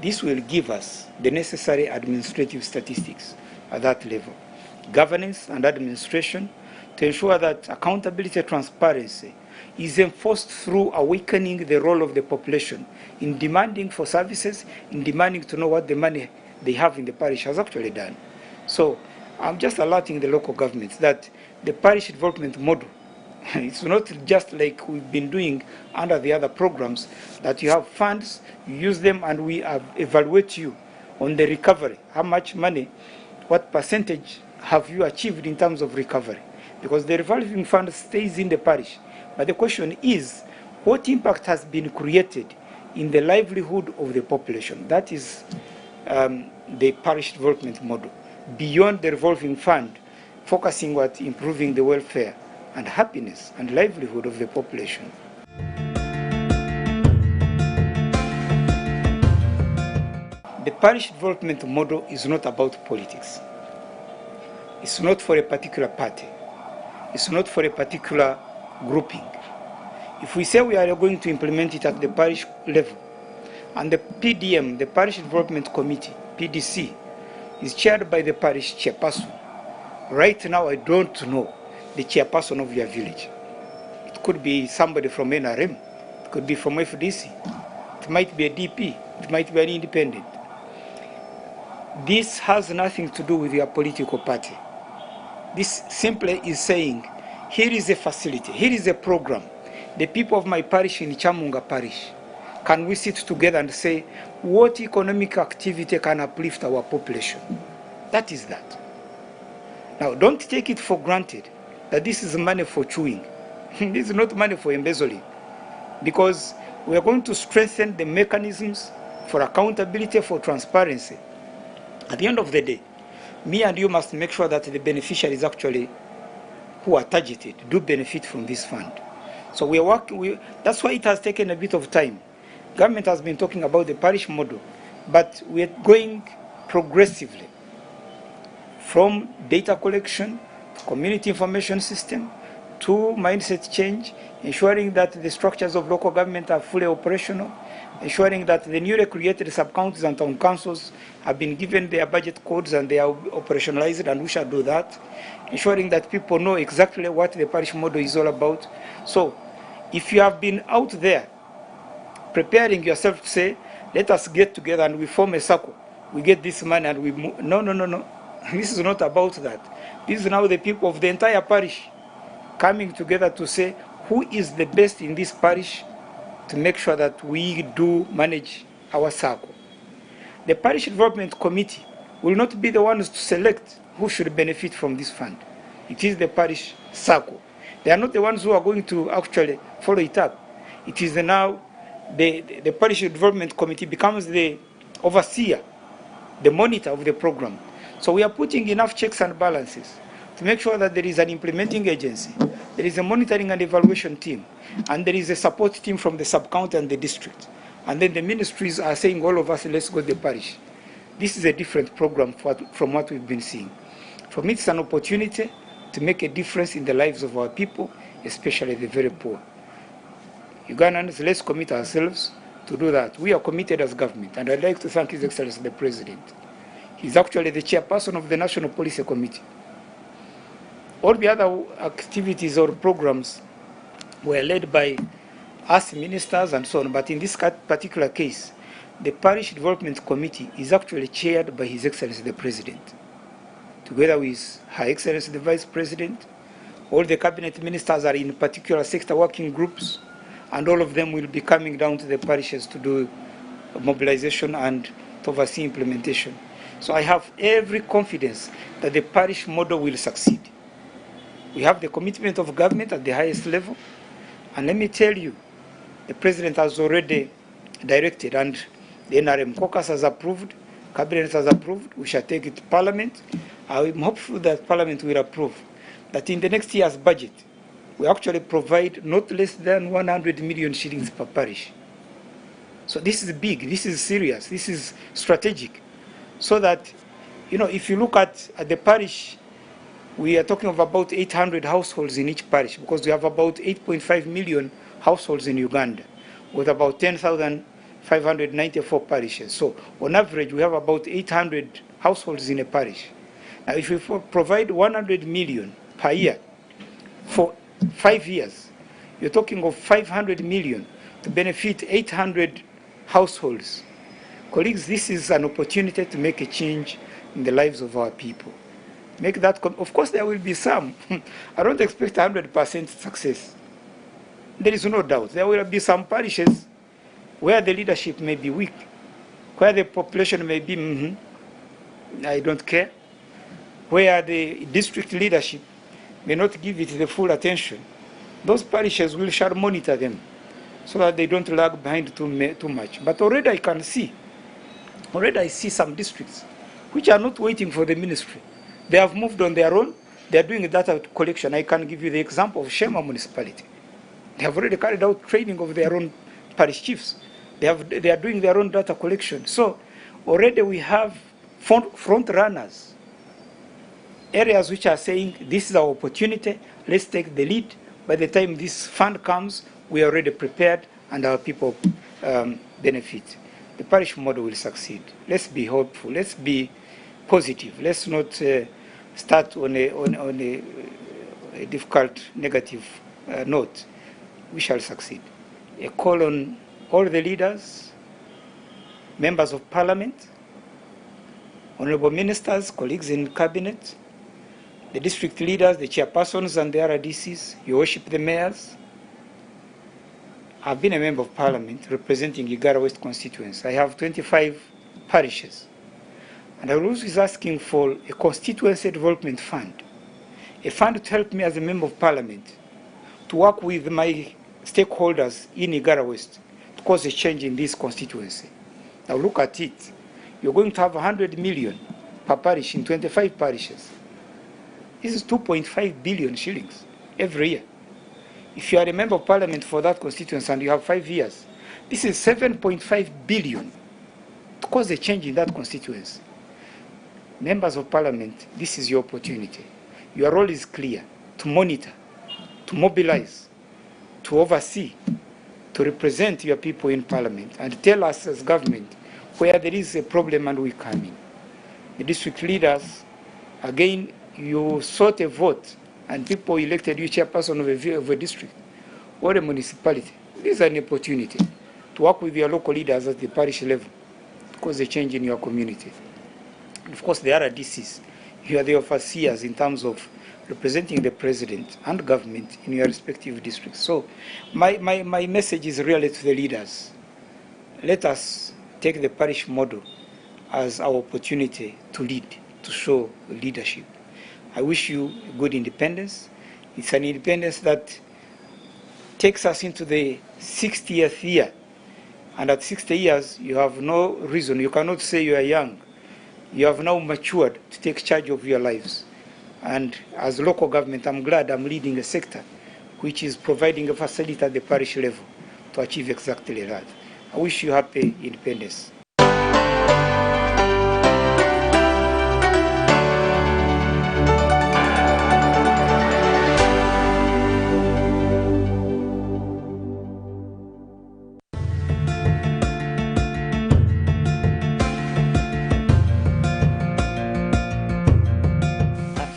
This will give us the necessary administrative statistics at that level, governance and administration, to ensure that accountability and transparency is enforced through awakening the role of the population in demanding for services, in demanding to know what the money they have in the parish has actually done. So I'm just alerting the local governments that the parish development model, it's not just like we've been doing under the other programs, that you have funds, you use them, and we evaluate you on the recovery. How much money, what percentage have you achieved in terms of recovery? Because the revolving fund stays in the parish. But the question is, what impact has been created in the livelihood of the population? That is the parish development model. Beyond the revolving fund, focusing on improving the welfare and happiness and livelihood of the population. The parish development model is not about politics. It's not for a particular party. It's not for a particular grouping. If we say we are going to implement it at the parish level, and the PDM, the Parish Development Committee, PDC, is chaired by the parish chairperson. Right now, I don't know the chairperson of your village. It could be somebody from NRM, it could be from FDC, it might be a DP, it might be an independent. This has nothing to do with your political party. This simply is saying, here is a facility, here is a program. The people of my parish in Chamunga Parish, can we sit together and say, what economic activity can uplift our population? That is that. Now, don't take it for granted that this is money for chewing. This is not money for embezzling. Because we are going to strengthen the mechanisms for accountability, for transparency. At the end of the day, me and you must make sure that the beneficiaries actually who are targeted do benefit from this fund. So we are working, that's why it has taken a bit of time. Government has been talking about the parish model, but we are going progressively from data collection, community information system, to mindset change, ensuring that the structures of local government are fully operational, ensuring that the newly created sub-counties and town councils have been given their budget codes and they are operationalized, and we shall do that, ensuring that people know exactly what the parish model is all about. So if you have been out there preparing yourself to say, let us get together and we form a circle, we get this money and we move. No, no, no, no. This is not about that. This is now the people of the entire parish coming together to say, who is the best in this parish to make sure that we do manage our circle. The Parish Development Committee will not be the ones to select who should benefit from this fund. It is the parish circle. They are not the ones who are going to actually follow it up. It is now the Parish Development Committee becomes the overseer, the monitor of the program. So we are putting enough checks and balances to make sure that there is an implementing agency, There is a monitoring and evaluation team, and there is a support team from the sub-county and the district. And then the ministries are saying, all of us, let's go to the parish. This is a different program from what we've been seeing. For me, it's an opportunity to make a difference in the lives of our people, especially the very poor. Ugandans, let's commit ourselves to do that. We are committed as government, and I'd like to thank His Excellency the President. He's actually the chairperson of the National Policy Committee. All the other activities or programs were led by us ministers and so on, but in this particular case, the Parish Development Committee is actually chaired by His Excellency the President, together with Her Excellency the Vice President. All the cabinet ministers are in particular sector working groups, and all of them will be coming down to the parishes to do mobilization and to oversee implementation. So I have every confidence that the parish model will succeed. We have the commitment of government at the highest level, and let me tell you, the President has already directed, and the NRM caucus has approved, Cabinet has approved, we shall take it to Parliament. I'm hopeful that Parliament will approve that in the next year's budget, we actually provide not less than 100 million shillings per parish. So this is big, this is serious, this is strategic. So that, you know, if you look at the parish, we are talking of about 800 households in each parish, because we have about 8.5 million households in Uganda, with about 10,594 parishes. So on average, we have about 800 households in a parish. Now, if we provide 100 million per year for 5 years, you're talking of 500 million to benefit 800 households. Colleagues, this is an opportunity to make a change in the lives of our people. Make that, of course, there will be some. I don't expect 100% success. There is no doubt. There will be some parishes where the leadership may be weak, where the population may be, I don't care, where the district leadership may not give it the full attention. Those parishes we shall monitor them so that they don't lag behind too much. But already I can see, I see some districts which are not waiting for the ministry. They have moved on their own. They are doing data collection. I can give you the example of Shema municipality. They have already carried out training of their own parish chiefs. They are doing their own data collection. So already we have front runners, areas which are saying this is our opportunity, let's take the lead. By the time this fund comes, we are already prepared and our people benefit. The parish model will succeed. Let's be hopeful. Let's be positive. Let's not start on a difficult negative note. We shall succeed. A call on all the leaders, members of parliament, honorable ministers, colleagues in cabinet, the district leaders, the chairpersons and the RDCs, your worship, the mayors. I've been a member of parliament representing Igara West constituency. I have 25 parishes. And I was always asking for a constituency development fund, a fund to help me as a member of parliament to work with my stakeholders in Igara West to cause a change in this constituency. Now look at it. You're going to have 100 million per parish in 25 parishes. This is 2.5 billion shillings every year. If you are a member of parliament for that constituency and you have 5 years, this is 7.5 billion to cause a change in that constituency. Members of parliament, this is your opportunity. Your role is clear: to monitor, to mobilize, to oversee, to represent your people in parliament and tell us as government where there is a problem and we come in. The district leaders, again, you sought a vote and people elected you chairperson of a district or a municipality. This is an opportunity to work with your local leaders at the parish level to cause a change in your community. And of course, the RDCs, you are the overseers in terms of representing the president and government in your respective districts. So my message is really to the leaders. Let us take the parish model as our opportunity to lead, to show leadership. I wish you good independence. It's an independence that takes us into the 60th year. And at 60 years, you have no reason. You cannot say you are young. You have now matured to take charge of your lives. And as local government, I'm glad I'm leading a sector which is providing a facility at the parish level to achieve exactly that. I wish you happy independence.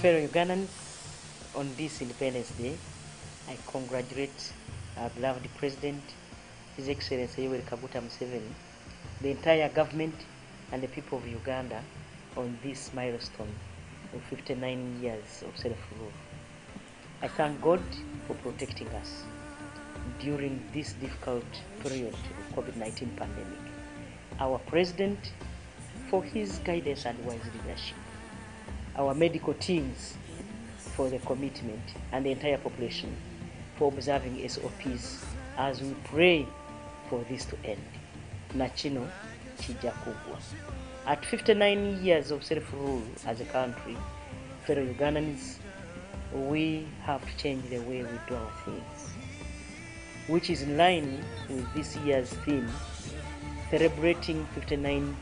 Fellow Ugandans, on this Independence Day, I congratulate our beloved President, His Excellency Yoweri Kaguta Museveni, the entire government and the people of Uganda on this milestone of 59 years of self-rule. I thank God for protecting us during this difficult period of COVID-19 pandemic. Our President for his guidance and wise leadership. Our medical teams for the commitment, and the entire population for observing SOPs as we pray for this to end. Nachino Chijakugwa. At 59 years of self-rule as a country, fellow Ugandans, we have to change the way we do our things, which is in line with this year's theme, celebrating 59th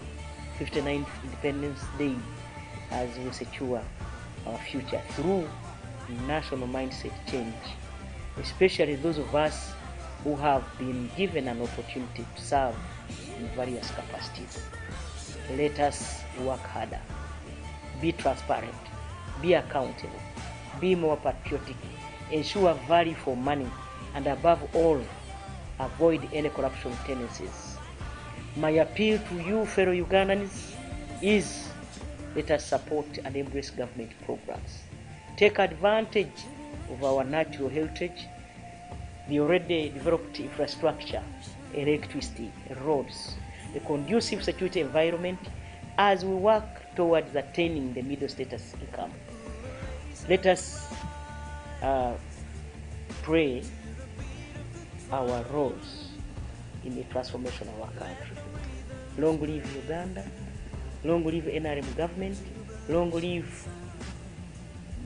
Independence Day as we secure our future through national mindset change, especially those of us who have been given an opportunity to serve in various capacities. Let us work harder, be transparent, be accountable, be more patriotic, ensure value for money, and above all, avoid any corruption tendencies. My appeal to you, fellow Ugandans, is let us support and embrace government programs. Take advantage of our natural heritage, the already developed infrastructure, electricity, roads, the conducive security environment as we work towards attaining the middle status income. Let us play our roles in the transformation of our country. Long live Uganda. Long live NRM government, long live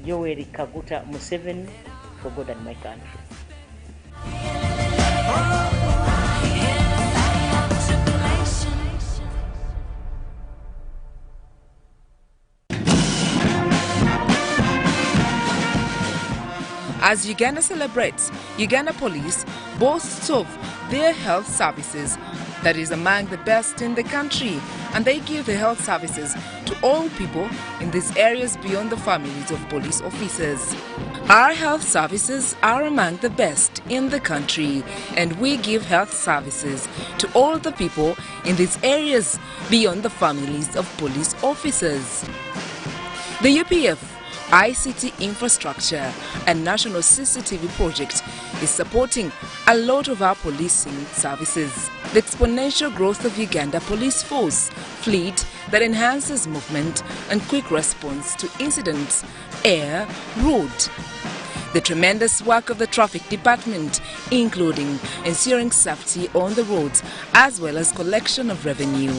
Yoweri Kaguta Museveni, for God and my country. As Uganda celebrates, Uganda Police boasts of their health services that is among the best in the country, and they give the health services to all people in these areas beyond the families of police officers. Our health services are among the best in the country, and we give health services to all the people in these areas beyond the families of police officers. The UPF ICT infrastructure and national CCTV project is supporting a lot of our policing services. The exponential growth of Uganda Police Force fleet that enhances movement and quick response to incidents, air, road. The tremendous work of the traffic department, including ensuring safety on the roads as well as collection of revenue.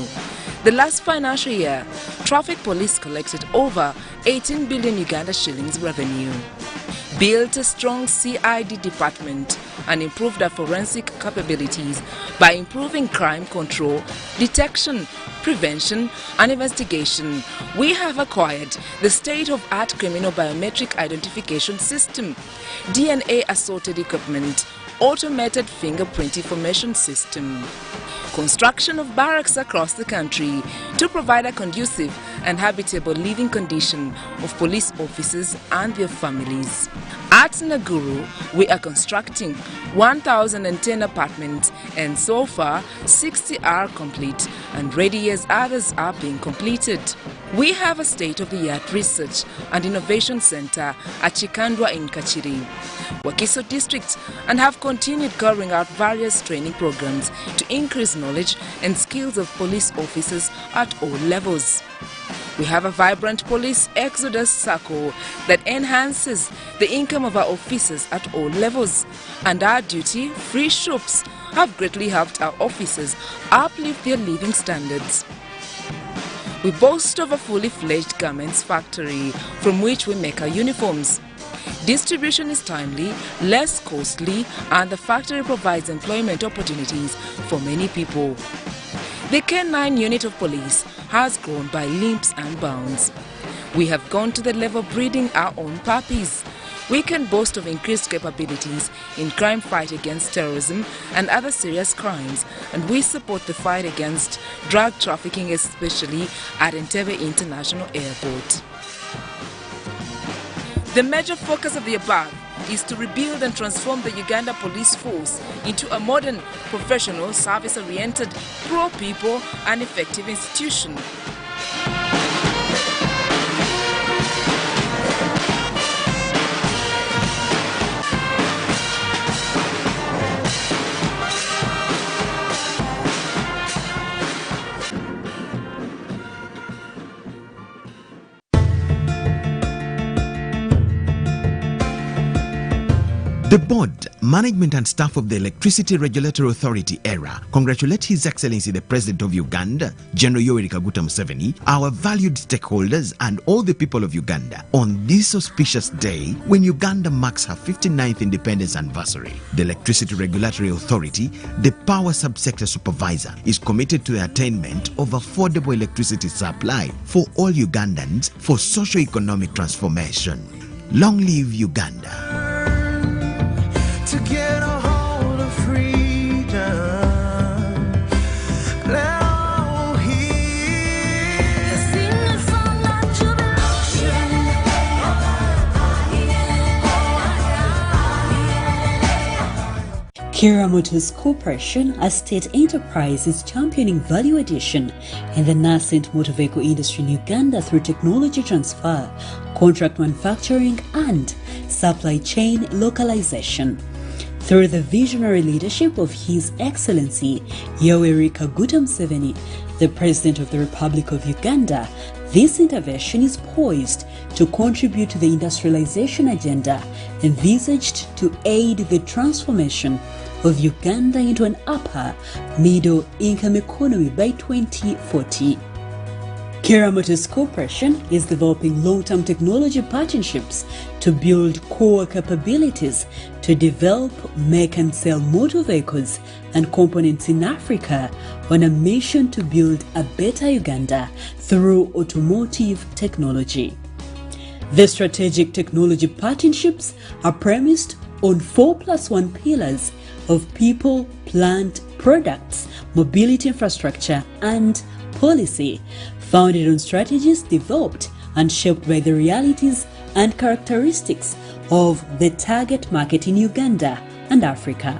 The last financial year, traffic police collected over 18 billion Uganda shillings revenue, built a strong CID department and improved our forensic capabilities by improving crime control, detection, prevention and investigation. We have acquired the state-of-art criminal biometric identification system, DNA assorted equipment, automated fingerprint information system, construction of barracks across the country to provide a conducive and habitable living condition of police officers and their families. At Naguru, we are constructing 1,010 apartments, and so far 60 are complete and ready as others are being completed. We have a state-of-the-art research and innovation center at Chikandwa in Kachiri, Wakiso district, and have continued carrying out various training programs to increase knowledge and skills of police officers at all levels. We have a vibrant police exodus circle that enhances the income of our officers at all levels, and our duty-free shops have greatly helped our officers uplift their living standards. We boast of a fully fledged garments factory from which we make our uniforms. Distribution is timely, less costly, and the factory provides employment opportunities for many people. The K9 unit of police has grown by leaps and bounds. We have gone to the level of breeding our own puppies. We can boast of increased capabilities in crime fight against terrorism and other serious crimes, and we support the fight against drug trafficking, especially at Entebbe International Airport. The major focus of the above is to rebuild and transform the Uganda Police Force into a modern, professional, service-oriented, pro-people and effective institution. The board, management and staff of the Electricity Regulatory Authority ERA congratulate His Excellency the President of Uganda, General Yoweri Kaguta Museveni, our valued stakeholders and all the people of Uganda on this auspicious day when Uganda marks her 59th independence anniversary. The Electricity Regulatory Authority, the power subsector supervisor, is committed to the attainment of affordable electricity supply for all Ugandans for socio-economic transformation. Long live Uganda! To get a hold of freedom. Now here, sing a song of jubilation. Kira Motors Corporation, a state enterprise, is championing value addition in the nascent motor vehicle industry in Uganda through technology transfer, contract manufacturing, and supply chain localization. Through the visionary leadership of His Excellency Yoweri Kaguta Museveni, the President of the Republic of Uganda, this intervention is poised to contribute to the industrialization agenda envisaged to aid the transformation of Uganda into an upper middle income economy by 2040. Kira Motors Corporation is developing long-term technology partnerships to build core capabilities to develop, make and sell motor vehicles and components in Africa on a mission to build a better Uganda through automotive technology. The strategic technology partnerships are premised on 4+1 pillars of people, plant, products, mobility infrastructure and policy, founded on strategies developed and shaped by the realities and characteristics of the target market in Uganda and Africa.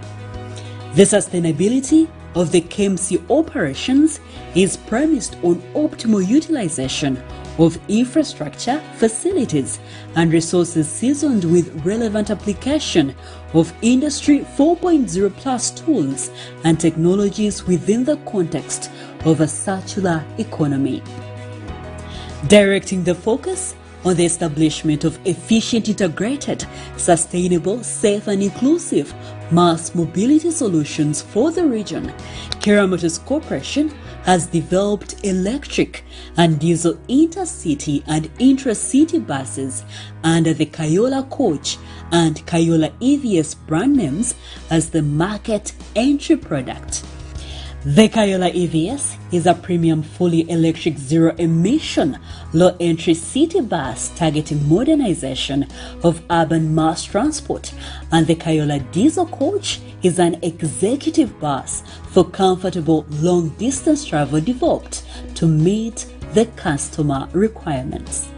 The sustainability of the KMC operations is premised on optimal utilization of infrastructure, facilities, and resources seasoned with relevant application of Industry 4.0 plus tools and technologies within the context of a circular economy. Directing the focus on the establishment of efficient, integrated, sustainable, safe and inclusive mass mobility solutions for the region, Kira Motors Corporation has developed electric and diesel intercity and intra-city buses under the Kayola Coach and Kayola EVS brand names as the market entry product. The Kayola EVS is a premium fully electric zero-emission, low-entry city bus targeting modernization of urban mass transport, and the Kayola Diesel Coach is an executive bus for comfortable long-distance travel developed to meet the customer requirements.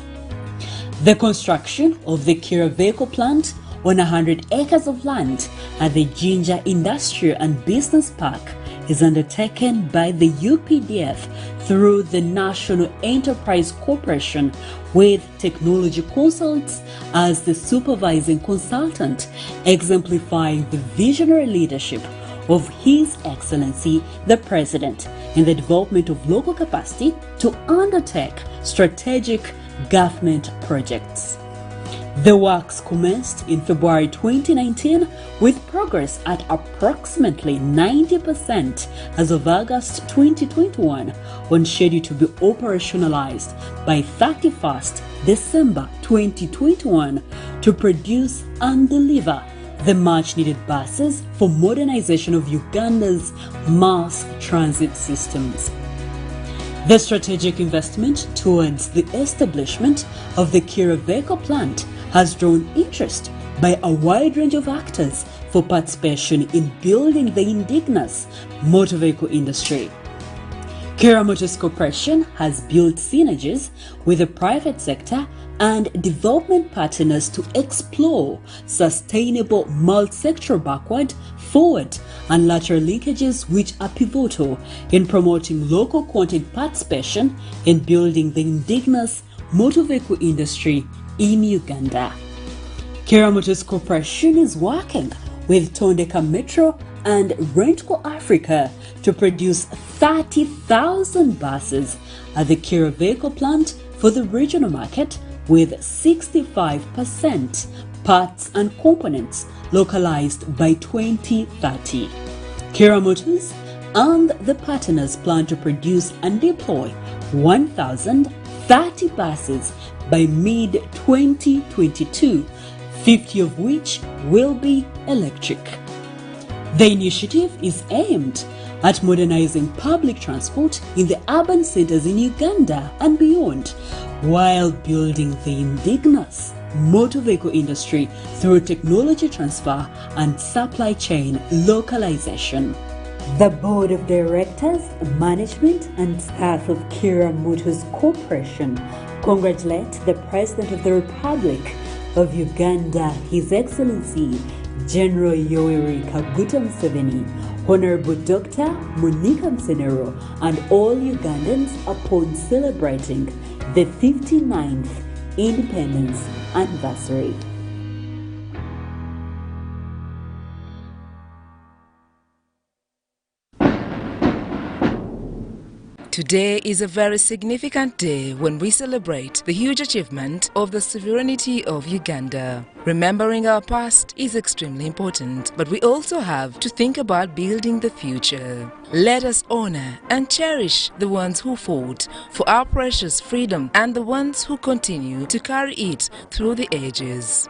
The construction of the Kira vehicle plant on 100 acres of land at the Jinja Industrial and Business Park is undertaken by the UPDF through the National Enterprise Corporation, with Technology Consults as the supervising consultant, exemplifying the visionary leadership of His Excellency the President in the development of local capacity to undertake strategic government projects. The works commenced in February 2019 with progress at approximately 90% as of August 2021, on schedule to be operationalized by 31st December 2021 to produce and deliver the much-needed buses for modernization of Uganda's mass transit systems. The strategic investment towards the establishment of the Kiroveko plant has drawn interest by a wide range of actors for participation in building the indigenous motor vehicle industry. Kira Motors Corporation has built synergies with the private sector and development partners to explore sustainable multi-sectoral backward, forward and lateral linkages, which are pivotal in promoting local content participation in building the indigenous motor vehicle industry in Uganda. Kira Motors Corporation is working with Tondeka Metro and Rentco Africa to produce 30,000 buses at the Kiroveko plant for the regional market, with 65% parts and components localized by 2030. Kira Motors and the partners plan to produce and deploy 1,030 buses by mid-2022, 50 of which will be electric. The initiative is aimed at modernizing public transport in the urban centers in Uganda and beyond, while building the indigenous motor vehicle industry through technology transfer and supply chain localization. The Board of Directors, Management and Staff of Kira Motors Corporation congratulate the President of the Republic of Uganda, His Excellency General Yoweri Kaguta Museveni, Honorable Dr. Monica Msenero, and all Ugandans upon celebrating the 59th Independence Anniversary. Today is a very significant day when we celebrate the huge achievement of the sovereignty of Uganda. Remembering our past is extremely important, but we also have to think about building the future. Let us honor and cherish the ones who fought for our precious freedom and the ones who continue to carry it through the ages.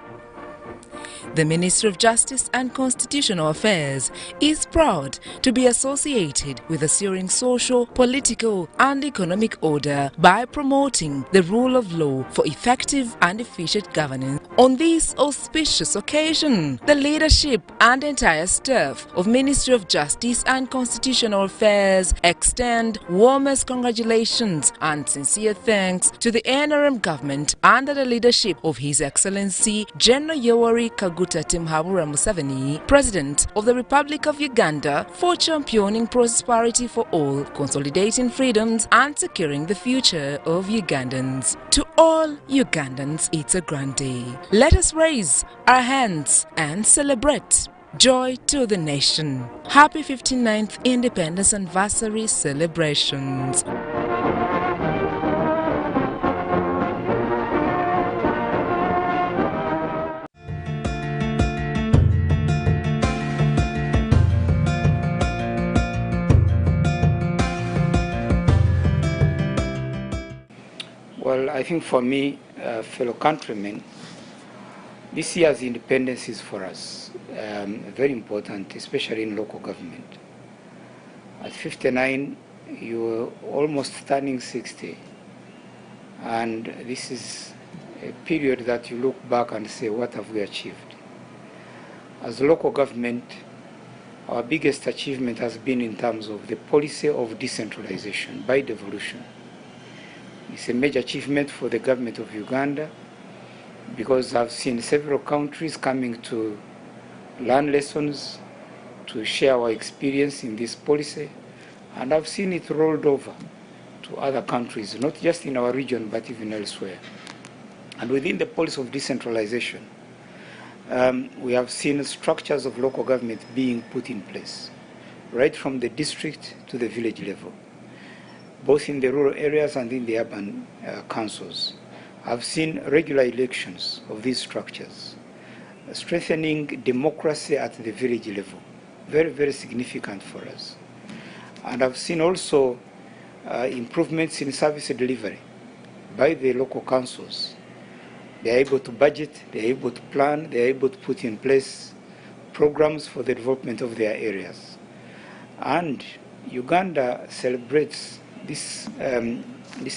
The Ministry of Justice and Constitutional Affairs is proud to be associated with assuring social, political and economic order by promoting the rule of law for effective and efficient governance. On this auspicious occasion, the leadership and entire staff of Ministry of Justice and Constitutional Affairs extend warmest congratulations and sincere thanks to the NRM government under the leadership of His Excellency General Yoweri Kaguta Museveni, President of the Republic of Uganda, for championing prosperity for all, consolidating freedoms and securing the future of Ugandans. To all Ugandans, it's a grand day. Let us raise our hands and celebrate. Joy to the nation. Happy 59th Independence Anniversary celebrations. Well, I think for me, fellow countrymen, this year's independence is for us very important, especially in local government. At 59, you're almost turning 60. And this is a period that you look back and say, what have we achieved? As local government, our biggest achievement has been in terms of the policy of decentralization by devolution. It's a major achievement for the government of Uganda, because I've seen several countries coming to learn lessons, to share our experience in this policy, and I've seen it rolled over to other countries, not just in our region, but even elsewhere. And within the policy of decentralization, we have seen structures of local government being put in place, right from the district to the village level, both in the rural areas and in the urban councils. I've seen regular elections of these structures, strengthening democracy at the village level, very, very significant for us. And I've seen also improvements in service delivery by the local councils. They're able to budget, they're able to plan, they're able to put in place programs for the development of their areas. And Uganda celebrates this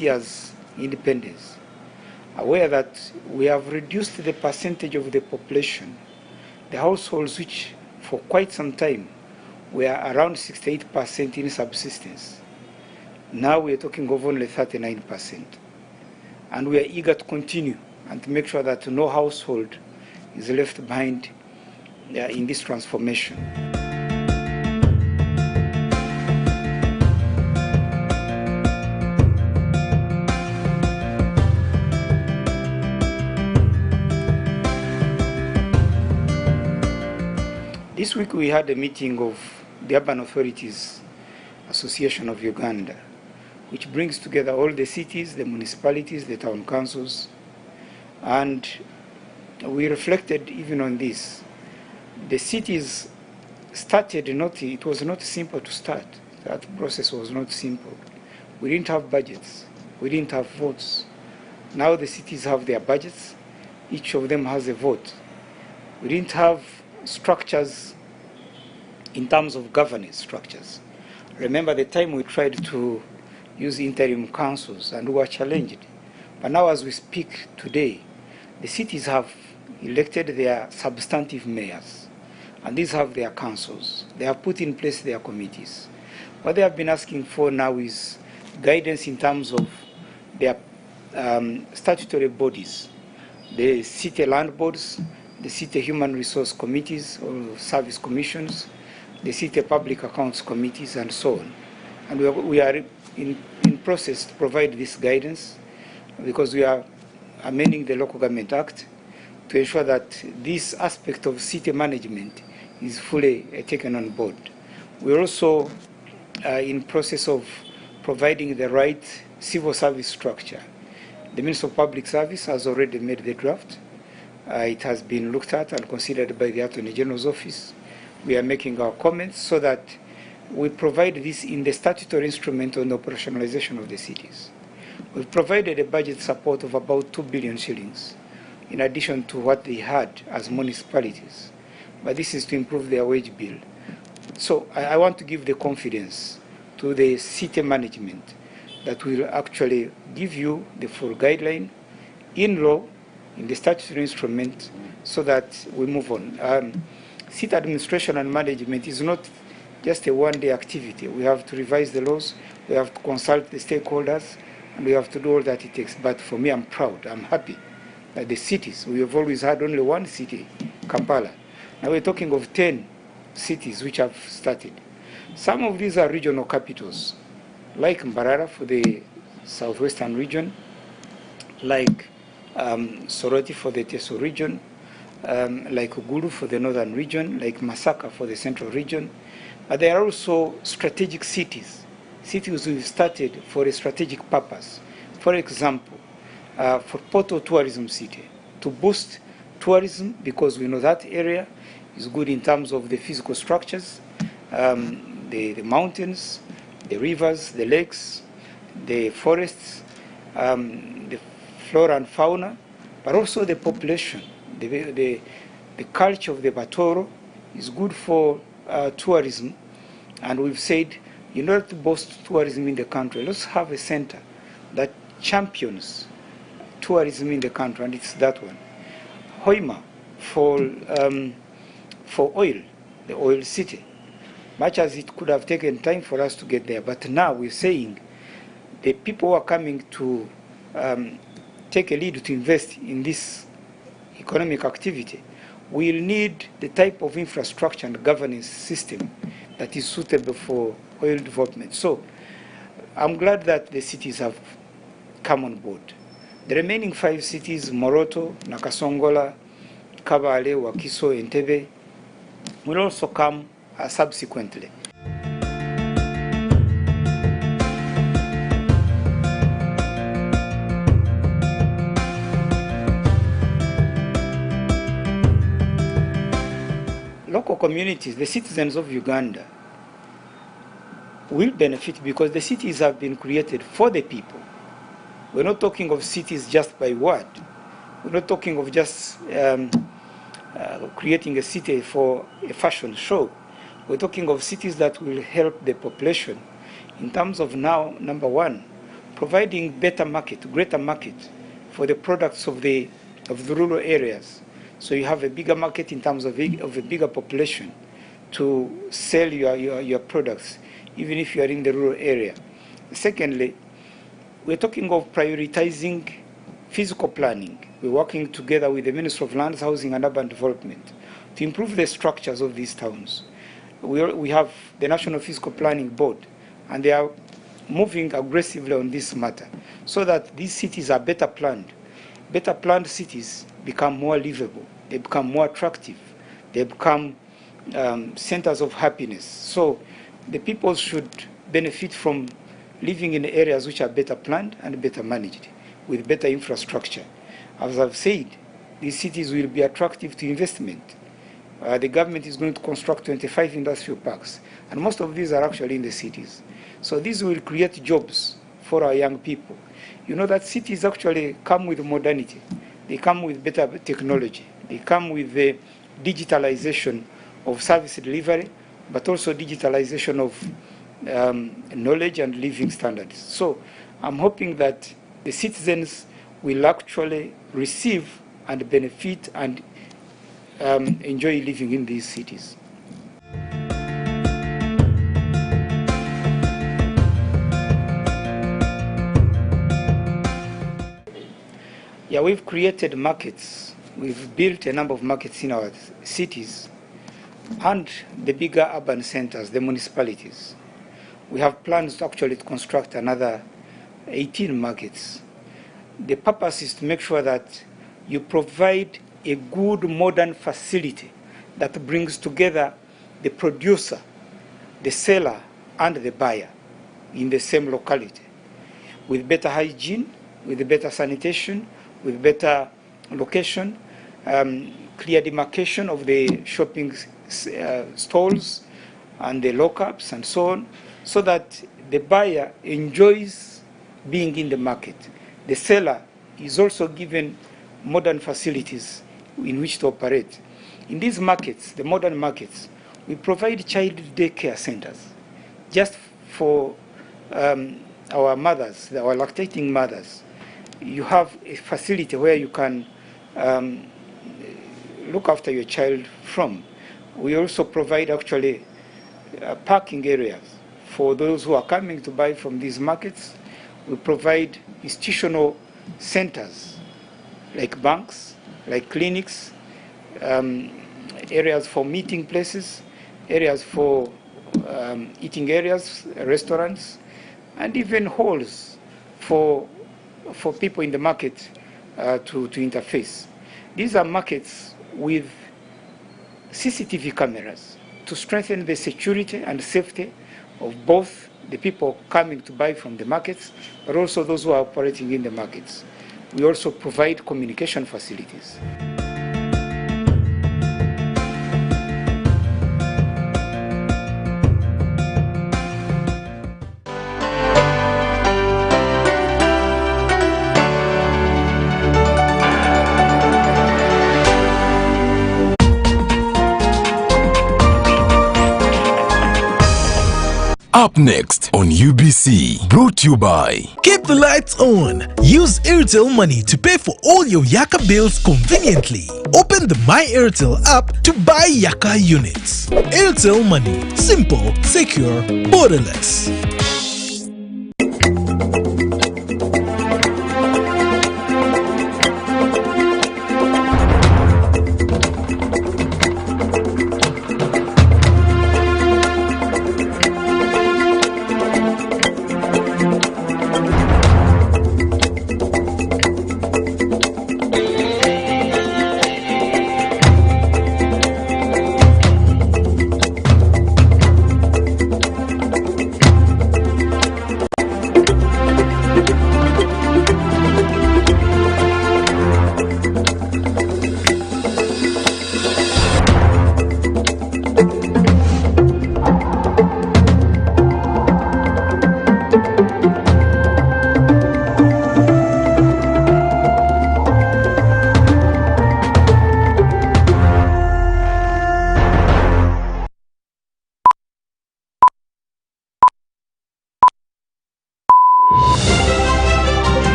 year's independence, aware that we have reduced the percentage of the population, the households which for quite some time were around 68% in subsistence. Now we are talking of only 39%. And we are eager to continue and to make sure that no household is left behind in this transformation. This week we had a meeting of the Urban Authorities Association of Uganda, which brings together all the cities, the municipalities, the town councils, and we reflected even on this. The cities started it was not simple to start. That process was not simple. We didn't have budgets. We didn't have votes. Now the cities have their budgets. Each of them has a vote. We didn't have structures in terms of governance structures. Remember the time we tried to use interim councils and we were challenged. But now as we speak today, the cities have elected their substantive mayors, and these have their councils. They have put in place their committees. What they have been asking for now is guidance in terms of their statutory bodies, the city land boards, the city human resource committees or service commissions, the city public accounts committees, and so on. And we are in process to provide this guidance because we are amending the Local Government Act to ensure that this aspect of city management is fully taken on board. We're also in process of providing the right civil service structure. The Minister of Public Service has already made the draft. It has been looked at and considered by the Attorney General's office. We are making our comments so that we provide this in the statutory instrument on the operationalization of the cities. We've provided a budget support of about 2 billion shillings in addition to what they had as municipalities. But this is to improve their wage bill. So I want to give the confidence to the city management that will actually give you the full guideline in law, in the statutory instrument, so that we move on. City administration and management is not just a one-day activity. We have to revise the laws, we have to consult the stakeholders, and we have to do all that it takes. But for me, I'm proud, I'm happy that the cities, we have always had only one city, Kampala. Now we're talking of 10 cities which have started. Some of these are regional capitals, like Mbarara for the southwestern region, like Soroti for the Teso region, like Uguru for the northern region, like Masaka for the central region. But there are also strategic cities, cities we've started for a strategic purpose. For example, for Porto Tourism City, to boost tourism because we know that area is good in terms of the physical structures, the mountains, the rivers, the lakes, the forests, the flora and fauna, but also the population. The culture of the Batoro is good for tourism, and we've said in order to boost tourism in the country, let's have a center that champions tourism in the country, and it's that one. Hoima for oil, the oil city. Much as it could have taken time for us to get there, but now we're saying the people who are coming to take a lead to invest in this economic activity will need the type of infrastructure and governance system that is suitable for oil development. So I'm glad that the cities have come on board. The remaining 5 cities, Moroto, Nakasongola, Kabale, Wakiso, Entebbe, will also come subsequently. communities, the citizens of Uganda, will benefit because the cities have been created for the people. We're not talking of cities just by word. We're not talking of just creating a city for a fashion show. We're talking of cities that will help the population in terms of now, number one, providing better market, greater market for the products of the rural areas. So you have a bigger market in terms of a bigger population to sell your products, even if you are in the rural area. Secondly, we're talking of prioritizing physical planning. We're working together with the Ministry of Lands, Housing and Urban Development to improve the structures of these towns. We have the National Physical Planning Board, and they are moving aggressively on this matter so that these cities are better planned. Better planned cities become more livable, they become more attractive, they become centers of happiness. So the people should benefit from living in areas which are better planned and better managed, with better infrastructure. As I've said, these cities will be attractive to investment. The government is going to construct 25 industrial parks, and most of these are actually in the cities. So these will create jobs for our young people. You know that cities actually come with modernity. They come with better technology. They come with the digitalization of service delivery, but also digitalization of knowledge and living standards. So I'm hoping that the citizens will actually receive and benefit and enjoy living in these cities. Yeah, we've created markets. We've built a number of markets in our cities and the bigger urban centers, the municipalities. We have plans to actually construct another 18 markets. The purpose is to make sure that you provide a good modern facility that brings together the producer, the seller, and the buyer in the same locality, with better hygiene, with better sanitation, with better location, clear demarcation of the shopping stalls and the lockups and so on, so that the buyer enjoys being in the market. The seller is also given modern facilities in which to operate. In these markets, the modern markets, we provide child daycare centers just for our mothers, our lactating mothers. You have a facility where you can look after your child from. We also provide actually parking areas for those who are coming to buy from these markets. We provide institutional centers like banks, like clinics, areas for meeting places, areas for eating areas, restaurants, and even halls for people in the market to interface. These are markets with CCTV cameras to strengthen the security and safety of both the people coming to buy from the markets, but also those who are operating in the markets. We also provide communication facilities. Up next on UBC, brought to you by Keep the lights on. Use Airtel Money to pay for all your Yaka bills conveniently. Open the My Airtel app to buy Yaka units. Airtel Money. Simple, secure, borderless.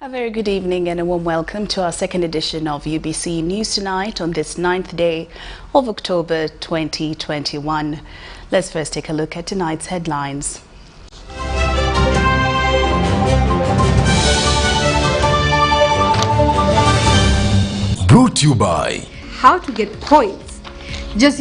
A very good evening and a warm welcome to our second edition of UBC News Tonight on this 9th day of October 2021. Let's first take a look at tonight's headlines. Brought to you by How to get points. Just use